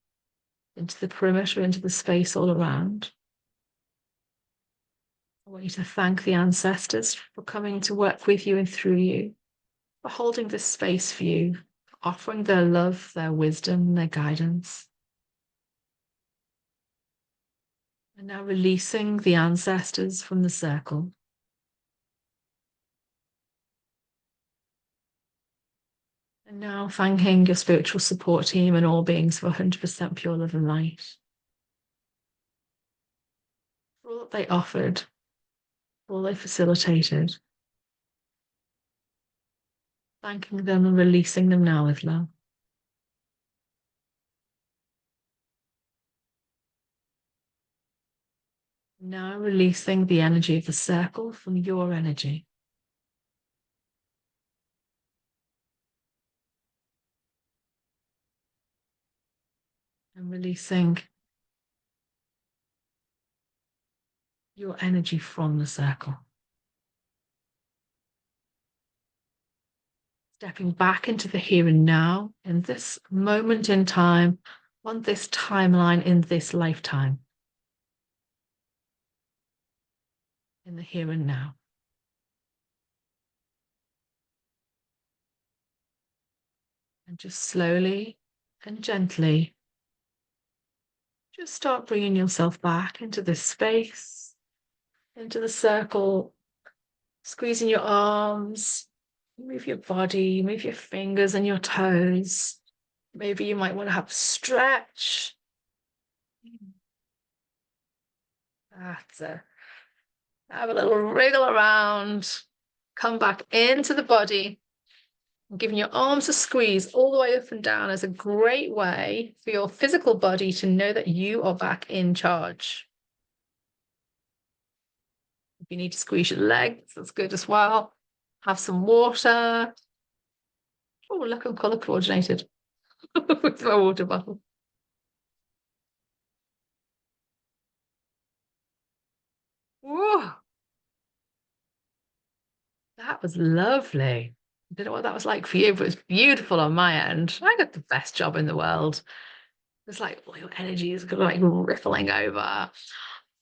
into the perimeter, into the space all around. I want you to thank the ancestors for coming to work with you and through you, for holding this space for you, offering their love, their wisdom, their guidance. And now releasing the ancestors from the circle. And now thanking your spiritual support team and all beings for 100% pure love and light. For all that they offered, for all they facilitated. Thanking them and releasing them now with love. Now releasing the energy of the circle from your energy. And releasing your energy from the circle. Stepping back into the here and now, in this moment in time, on this timeline, in this lifetime. In the here and now. And just slowly and gently, just start bringing yourself back into this space, into the circle, squeezing your arms, move your body, move your fingers and your toes. Maybe you might want to have a stretch. That's it. Have a little wriggle around. Come back into the body. Giving your arms a squeeze all the way up and down is a great way for your physical body to know that you are back in charge. If you need to squeeze your legs, that's good as well. Have some water. Oh, look, I'm color coordinated with my water bottle. Whoa. That was lovely. I don't know what that was like for you, but it's beautiful on my end. I got the best job in the world. It's like all your energy is like rippling over.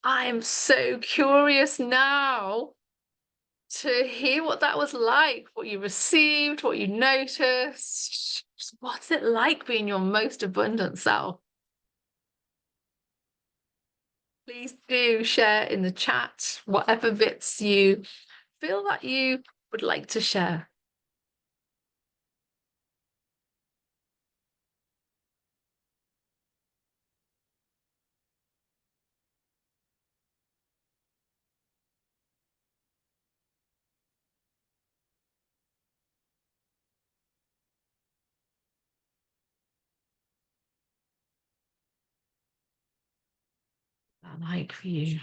I'm so curious now to hear what that was like, what you received, what you noticed. What's it like being your most abundant self? Please do share in the chat whatever bits you feel that you would like to share. What's that like for you?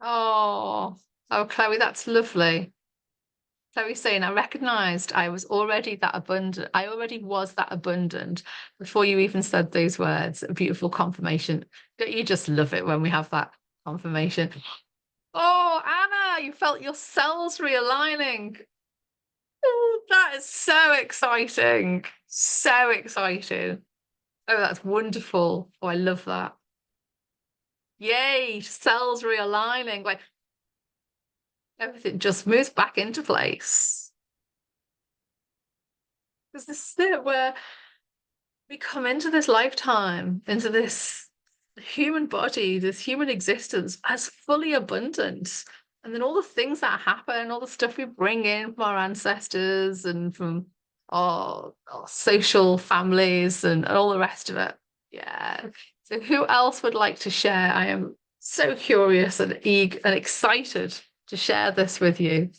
Oh, Chloe, that's lovely. Chloe's saying, I recognized I was already that abundant. I already was that abundant before you even said those words. A beautiful confirmation. Don't you just love it when we have that confirmation? Oh, Anna, you felt your cells realigning. Oh, that is so exciting. So exciting. Oh, that's wonderful. Oh, I love that. Yay, cells realigning. Like everything just moves back into place. Because this is it where we come into this lifetime, into this human body, this human existence as fully abundant. And then all the things that happen, all the stuff we bring in from our ancestors and from our social families and all the rest of it. Yeah. So who else would like to share? I am so curious and eager and excited to share this with you,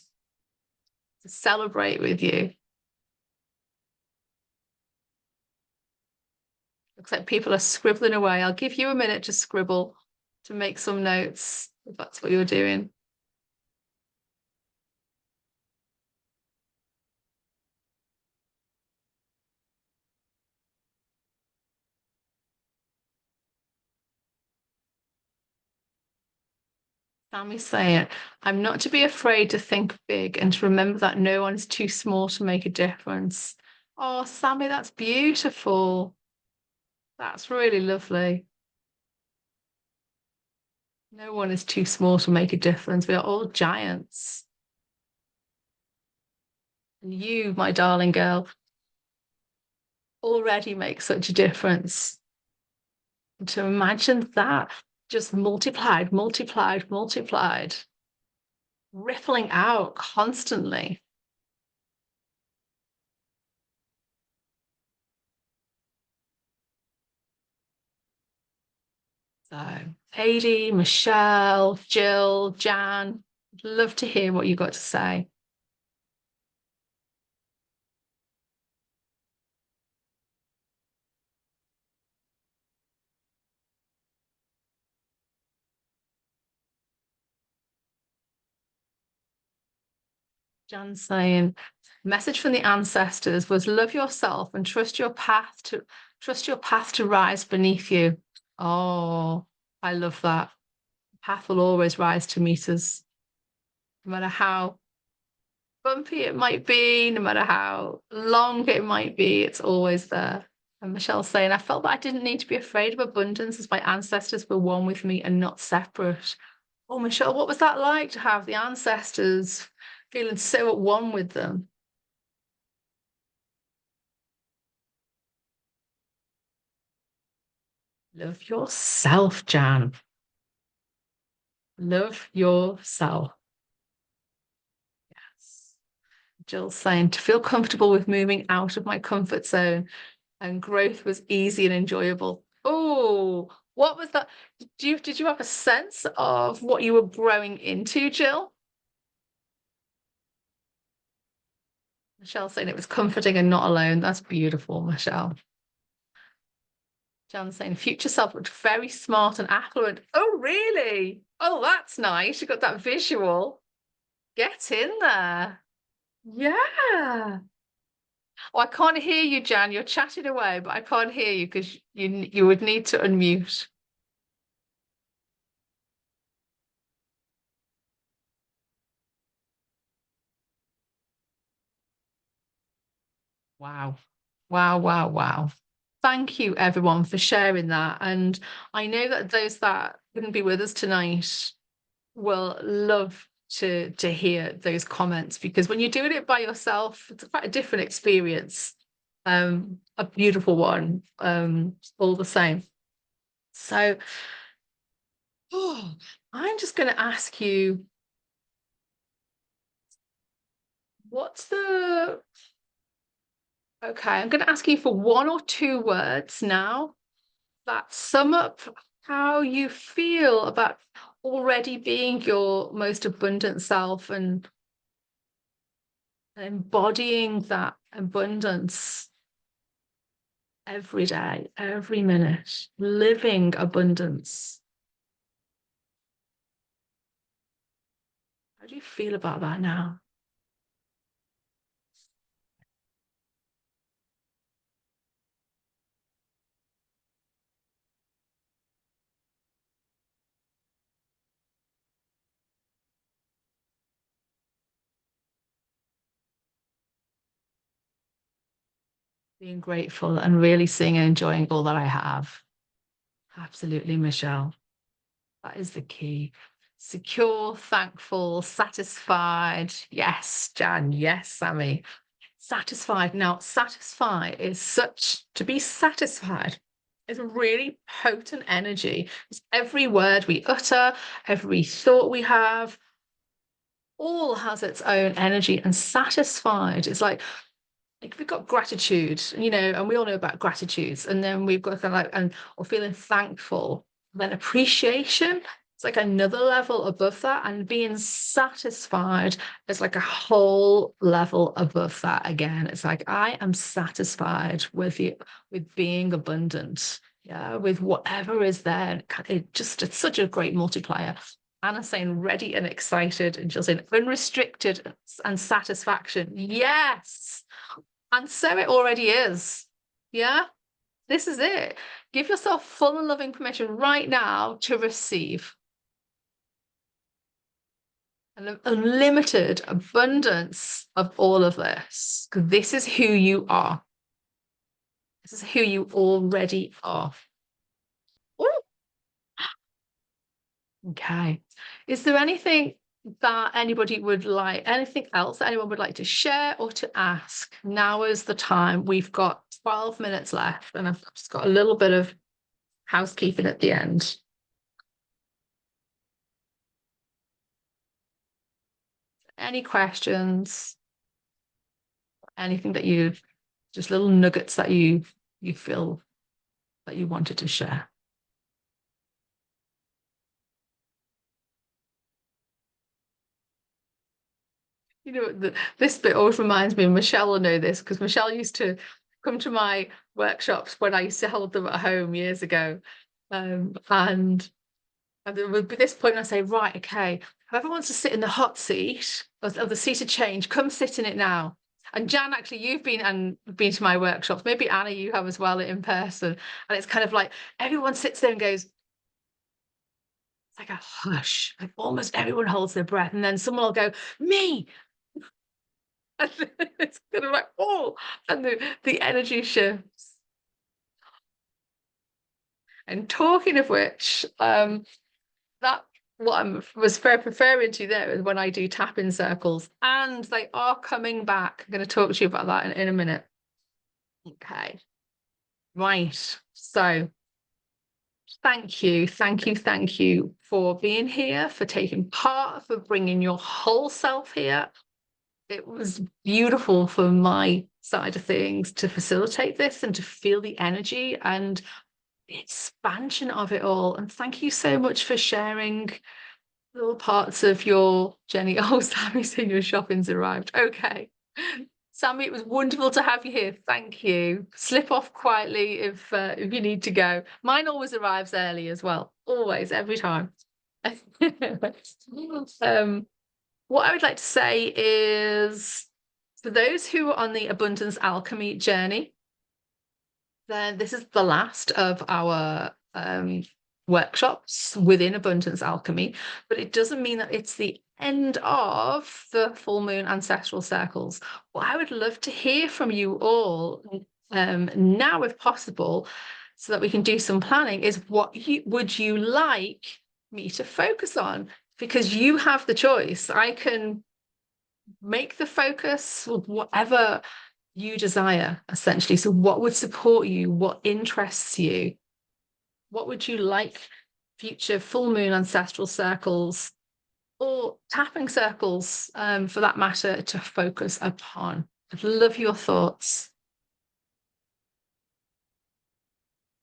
to celebrate with you. Looks like people are scribbling away. I'll give you a minute to scribble, to make some notes, if that's what you're doing. Sammy's saying, I'm not to be afraid to think big and to remember that no one's too small to make a difference. Oh, Sammy, that's beautiful. That's really lovely. No one is too small to make a difference. We are all giants. And you, my darling girl, already make such a difference. And to imagine that just multiplied, multiplied, multiplied, rippling out constantly. So, Adi, Michelle, Jill, Jan, love to hear what you got to say. Jan saying, message from the ancestors was love yourself and trust your path to rise beneath you. Oh, I love that. Path will always rise to meet us, no matter how bumpy it might be, no matter how long it might be, it's always there. And Michelle's saying, I felt that I didn't need to be afraid of abundance as my ancestors were one with me and not separate. Oh, Michelle, what was that like to have the ancestors feeling so at one with them? Love yourself, Jan. Love yourself. Yes. Jill's saying to feel comfortable with moving out of my comfort zone and growth was easy and enjoyable. Oh, what was that? Did you have a sense of what you were growing into, Jill? Michelle saying it was comforting and not alone. That's beautiful, Michelle. Jan saying future self looked very smart and affluent. Oh, really? Oh, that's nice. You got that visual. Get in there. Yeah. Oh, I can't hear you, Jan. You're chatting away, but I can't hear you because you would need to unmute. Wow. Wow, wow, wow. Thank you, everyone, for sharing that. And I know that those that couldn't be with us tonight will love to hear those comments because when you're doing it by yourself, it's quite a different experience. A beautiful one, all the same. So, oh, I'm just going to ask you, what's the okay, I'm going to ask you for one or two words now that sum up how you feel about already being your most abundant self and embodying that abundance every day, every minute, living abundance. How do you feel about that now? Being grateful and really seeing and enjoying all that I have. Absolutely, Michelle. That is the key. Secure, thankful, satisfied. Yes, Jan. Yes, Sammy. Satisfied. Now, satisfy is such to be satisfied is a really potent energy. It's every word we utter, every thought we have, all has its own energy. And satisfied is like we've got gratitude, and we all know about gratitudes, and then we've got kind of like or feeling thankful, then appreciation. It's like another level above that, and being satisfied is like a whole level above that again. It's like I am satisfied with you, with being abundant, yeah, with whatever is there. It's such a great multiplier. Anna's saying ready and excited, and Jill's saying unrestricted and satisfaction. Yes. And so it already is. Yeah, this is it. Give yourself full and loving permission right now to receive an unlimited abundance of all of this. Because this is who you are. This is who you already are. Ooh, Okay. Is there anything that anybody would like, anything else that anyone would like to share or to ask? Now is the time. We've got 12 minutes left, and I've just got a little bit of housekeeping at the end. Any questions? Anything that you, just little nuggets that you feel that you wanted to share? This bit always reminds me, and Michelle will know this, because Michelle used to come to my workshops when I used to hold them at home years ago. And there would be this point, and I say, right, okay, whoever wants to sit in the hot seat of the seated change, come sit in it now. And Jan, actually, you've been to my workshops. Maybe Anna, you have as well in person. And it's kind of like everyone sits there and goes, it's like a hush. Like almost everyone holds their breath. And then someone will go, me. And it's kind of like, oh, and the energy shifts. And talking of which, that what I was referring to there is when I do tap-in circles, and they are coming back. I'm going to talk to you about that in a minute. Okay, right. So thank you for being here, for taking part, for bringing your whole self here. It was beautiful for my side of things to facilitate this and to feel the energy and the expansion of it all. And thank you so much for sharing little parts of your journey. Oh, Sammy saying your shopping's arrived. Okay. Sammy, it was wonderful to have you here. Thank you. Slip off quietly if you need to go. Mine always arrives early as well. Always, every time. What I would like to say is for those who are on the abundance alchemy journey, then this is the last of our workshops within Abundance Alchemy, but it doesn't mean that it's the end of the full moon ancestral circles. What I would love to hear from you all now, if possible, so that we can do some planning, is what would you like me to focus on? Because you have the choice. I can make the focus with whatever you desire, essentially. So what would support you? What interests you? What would you like future full moon ancestral circles or tapping circles, for that matter, to focus upon? I'd love your thoughts.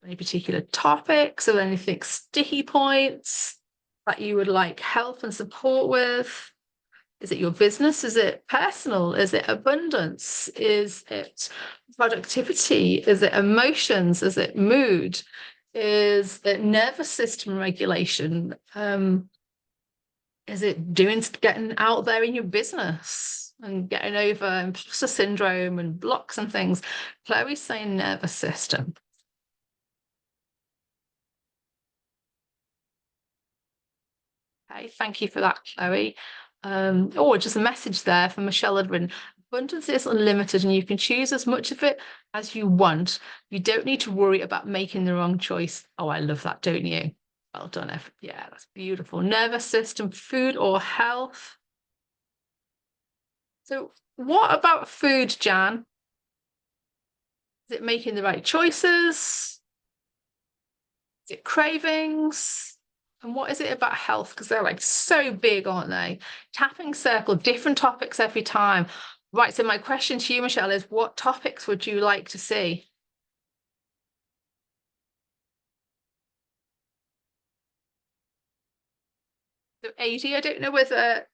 Any particular topics or anything sticky points that you would like help and support with? Is it your business? Is it personal? Is it abundance? Is it productivity? Is it emotions? Is it mood? Is it nervous system regulation? Is it getting out there in your business and getting over imposter syndrome and blocks and things? Chloe's saying nervous system. Okay, thank you for that, Chloe. Just a message there from Michelle Edwin. Abundance is unlimited and you can choose as much of it as you want. You don't need to worry about making the wrong choice. Oh, I love that, don't you? Well done, Ev. Yeah, that's beautiful. Nervous system, food or health. So what about food, Jan? Is it making the right choices? Is it cravings? And what is it about health? Because they're like so big, aren't they? Tapping circle, different topics every time. Right. So my question to you, Michelle, is what topics would you like to see? So AD, I don't know whether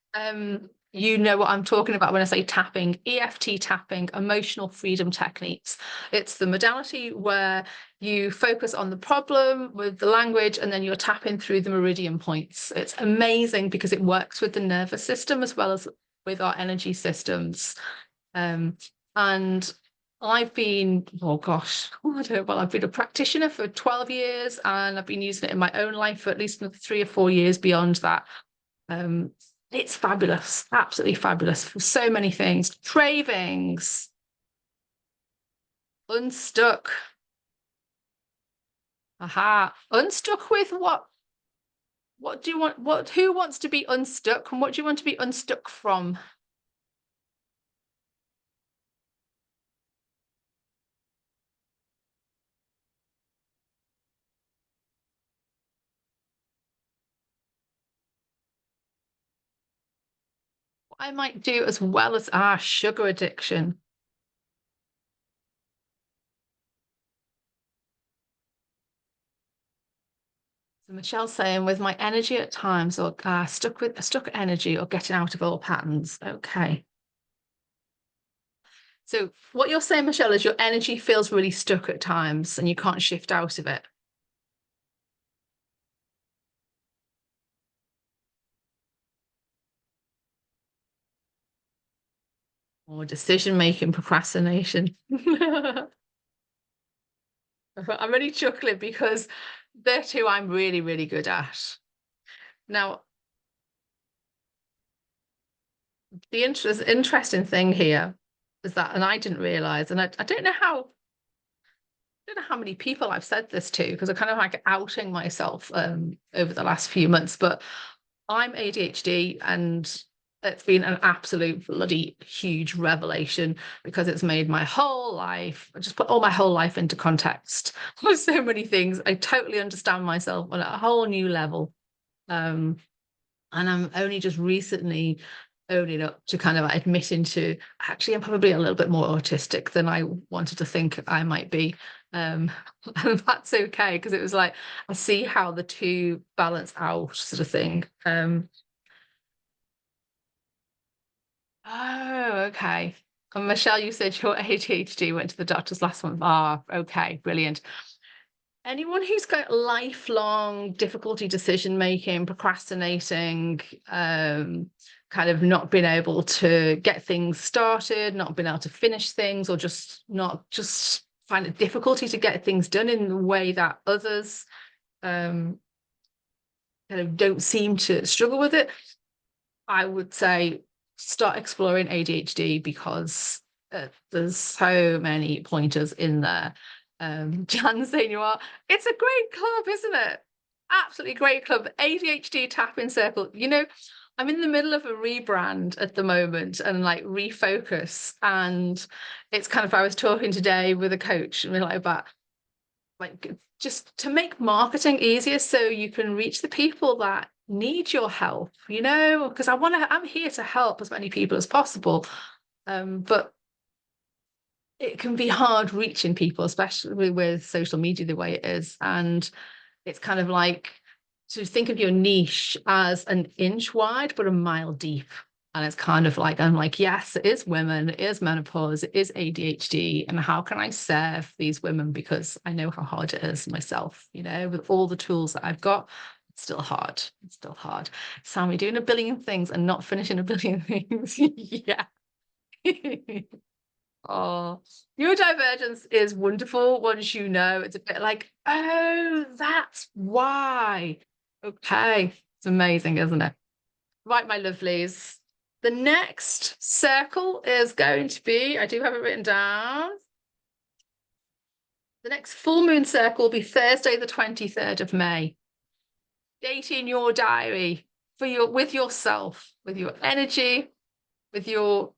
you know what I'm talking about when I say tapping, EFT tapping, emotional freedom techniques. It's the modality where you focus on the problem with the language and then you're tapping through the meridian points. It's amazing because it works with the nervous system as well as with our energy systems. And I've been, oh gosh, I've been a practitioner for 12 years and I've been using it in my own life for at least 3 or 4 years beyond that. It's fabulous, absolutely fabulous for so many things. Cravings, unstuck. Aha, unstuck with what? What do you want? Who wants to be unstuck, and what do you want to be unstuck from? What I might do as well as sugar addiction. So Michelle's saying with my energy at times, or stuck energy, or getting out of old patterns. Okay. So what you're saying, Michelle, is your energy feels really stuck at times, and you can't shift out of it. Or decision making procrastination. I'm really chuckling because they're two I'm really, really good at. Now, the interesting thing here is that, and I didn't realize, and I don't know how many people I've said this to because I'm kind of like outing myself over the last few months, but I'm ADHD, and it's been an absolute bloody huge revelation because it's made my whole life, I just put all my whole life into context with so many things. I totally understand myself on a whole new level. Um, and I'm only just recently owning up to kind of admitting to actually I'm probably a little bit more autistic than I wanted to think I might be. Um, and that's okay because it was like I see how the two balance out sort of thing. Oh, okay. And Michelle, you said your ADHD went to the doctors last month. Okay, brilliant. Anyone who's got lifelong difficulty decision making, procrastinating, kind of not being able to get things started, not being able to finish things, or just find it difficulty to get things done in the way that others um, kind of don't seem to struggle with it, I would say start exploring ADHD because there's so many pointers in there. Jan saying you are, it's a great club, isn't it? Absolutely great club. ADHD tapping circle. I'm in the middle of a rebrand at the moment and like refocus. And it's kind of, I was talking today with a coach and we're like about like just to make marketing easier so you can reach the people that need your help, because I'm here to help as many people as possible. But it can be hard reaching people, especially with social media the way it is. And it's kind of like to think of your niche as an inch wide, but a mile deep. And it's kind of like, I'm like, yes, it is women, it is menopause, it is ADHD. And how can I serve these women? Because I know how hard it is myself, with all the tools that I've got. It's still hard. It's still hard. Sammy doing a billion things and not finishing a billion things. Yeah. Oh, neurodivergence is wonderful once you know. It's a bit like, oh, that's why. Okay. It's amazing, isn't it? Right, my lovelies. The next circle is going to be, I do have it written down. The next full moon circle will be Thursday, the 23rd of May. Date in your diary with yourself, with your energy, with your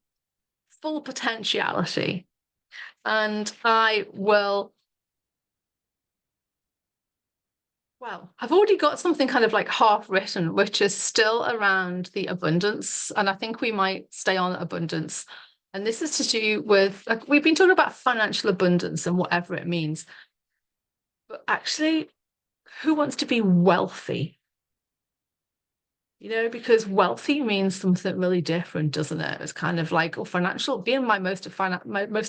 full potentiality. And I've already got something kind of like half written, which is still around the abundance. And I think we might stay on abundance. And this is to do with, like, we've been talking about financial abundance and whatever it means. But actually, who wants to be wealthy? Because wealthy means something really different, doesn't it? It's kind of like, financial, being my most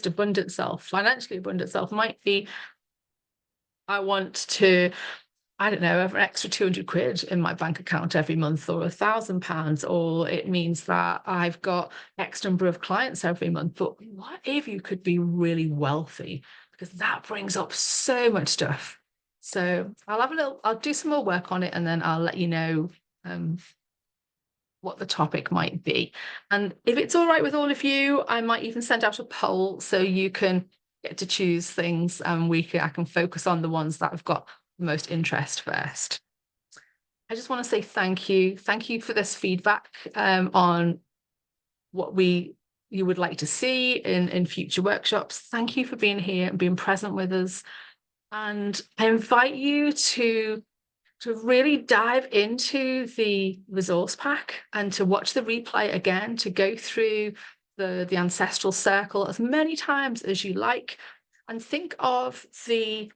abundant self, financially abundant self might be, I want to, I don't know, have an extra 200 quid in my bank account every month, or £1,000, or it means that I've got X number of clients every month. But what if you could be really wealthy? Because that brings up so much stuff. So I'll do some more work on it, and then I'll let you know um, what the topic might be. And if it's all right with all of you, I might even send out a poll so you can get to choose things, and I can focus on the ones that have got the most interest first. I just want to say thank you. Thank you for this feedback on what you would like to see in future workshops. Thank you for being here and being present with us. And I invite you to really dive into the resource pack and to watch the replay again, to go through the ancestral circle as many times as you like, and think of the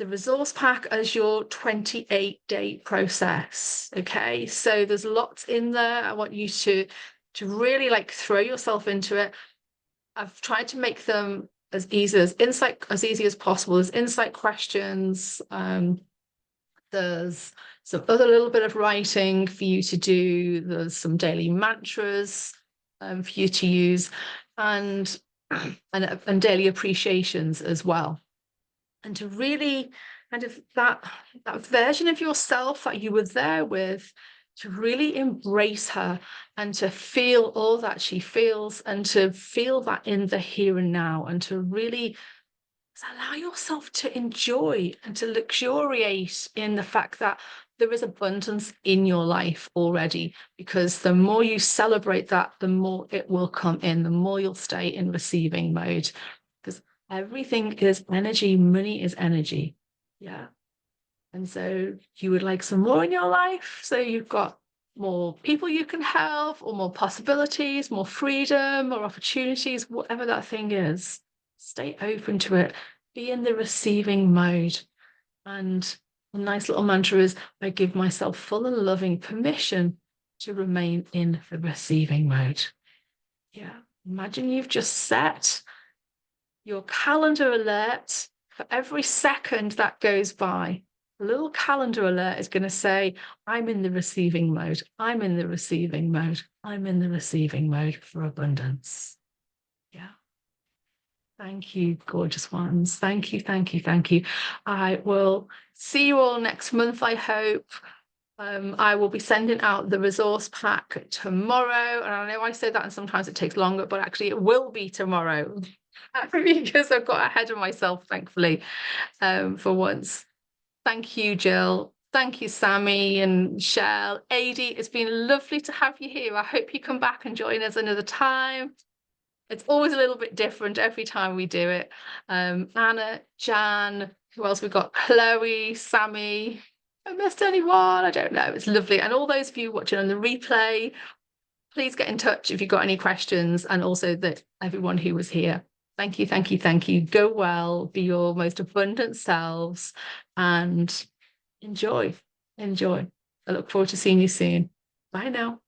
resource pack as your 28-day process. Okay, so there's lots in there. I want you to really like throw yourself into it. I've tried to make them as easy as possible. There's insight questions. There's some other little bit of writing for you to do. There's some daily mantras for you to use, and daily appreciations as well. And to really kind of that version of yourself that you were there with, to really embrace her and to feel all that she feels, and to feel that in the here and now, and to really allow yourself to enjoy and to luxuriate in the fact that there is abundance in your life already, because the more you celebrate that, the more it will come in, the more you'll stay in receiving mode, because everything is energy. Money is energy. Yeah. And so you would like some more in your life. So you've got more people you can help, or more possibilities, more freedom or opportunities, whatever that thing is. Stay open to it. Be in the receiving mode. And a nice little mantra is, I give myself full and loving permission to remain in the receiving mode. Yeah. Imagine you've just set your calendar alert for every second that goes by. A little calendar alert is going to say, I'm in the receiving mode. I'm in the receiving mode. I'm in the receiving mode for abundance. Yeah. Thank you, gorgeous ones. Thank you, thank you, thank you. I will see you all next month, I hope. I will be sending out the resource pack tomorrow. And I know I say that and sometimes it takes longer, but actually it will be tomorrow because I've got ahead of myself, thankfully, for once. Thank you, Jill. Thank you, Sammy and Shell. Adi, it's been lovely to have you here. I hope you come back and join us another time. It's always a little bit different every time we do it. Anna, Jan, who else we've got? Chloe, Sammy. I missed anyone? I don't know. It's lovely. And all those of you watching on the replay, please get in touch if you've got any questions, and also that everyone who was here. Thank you, thank you, thank you. Go well, be your most abundant selves, and enjoy. I look forward to seeing you soon. Bye now.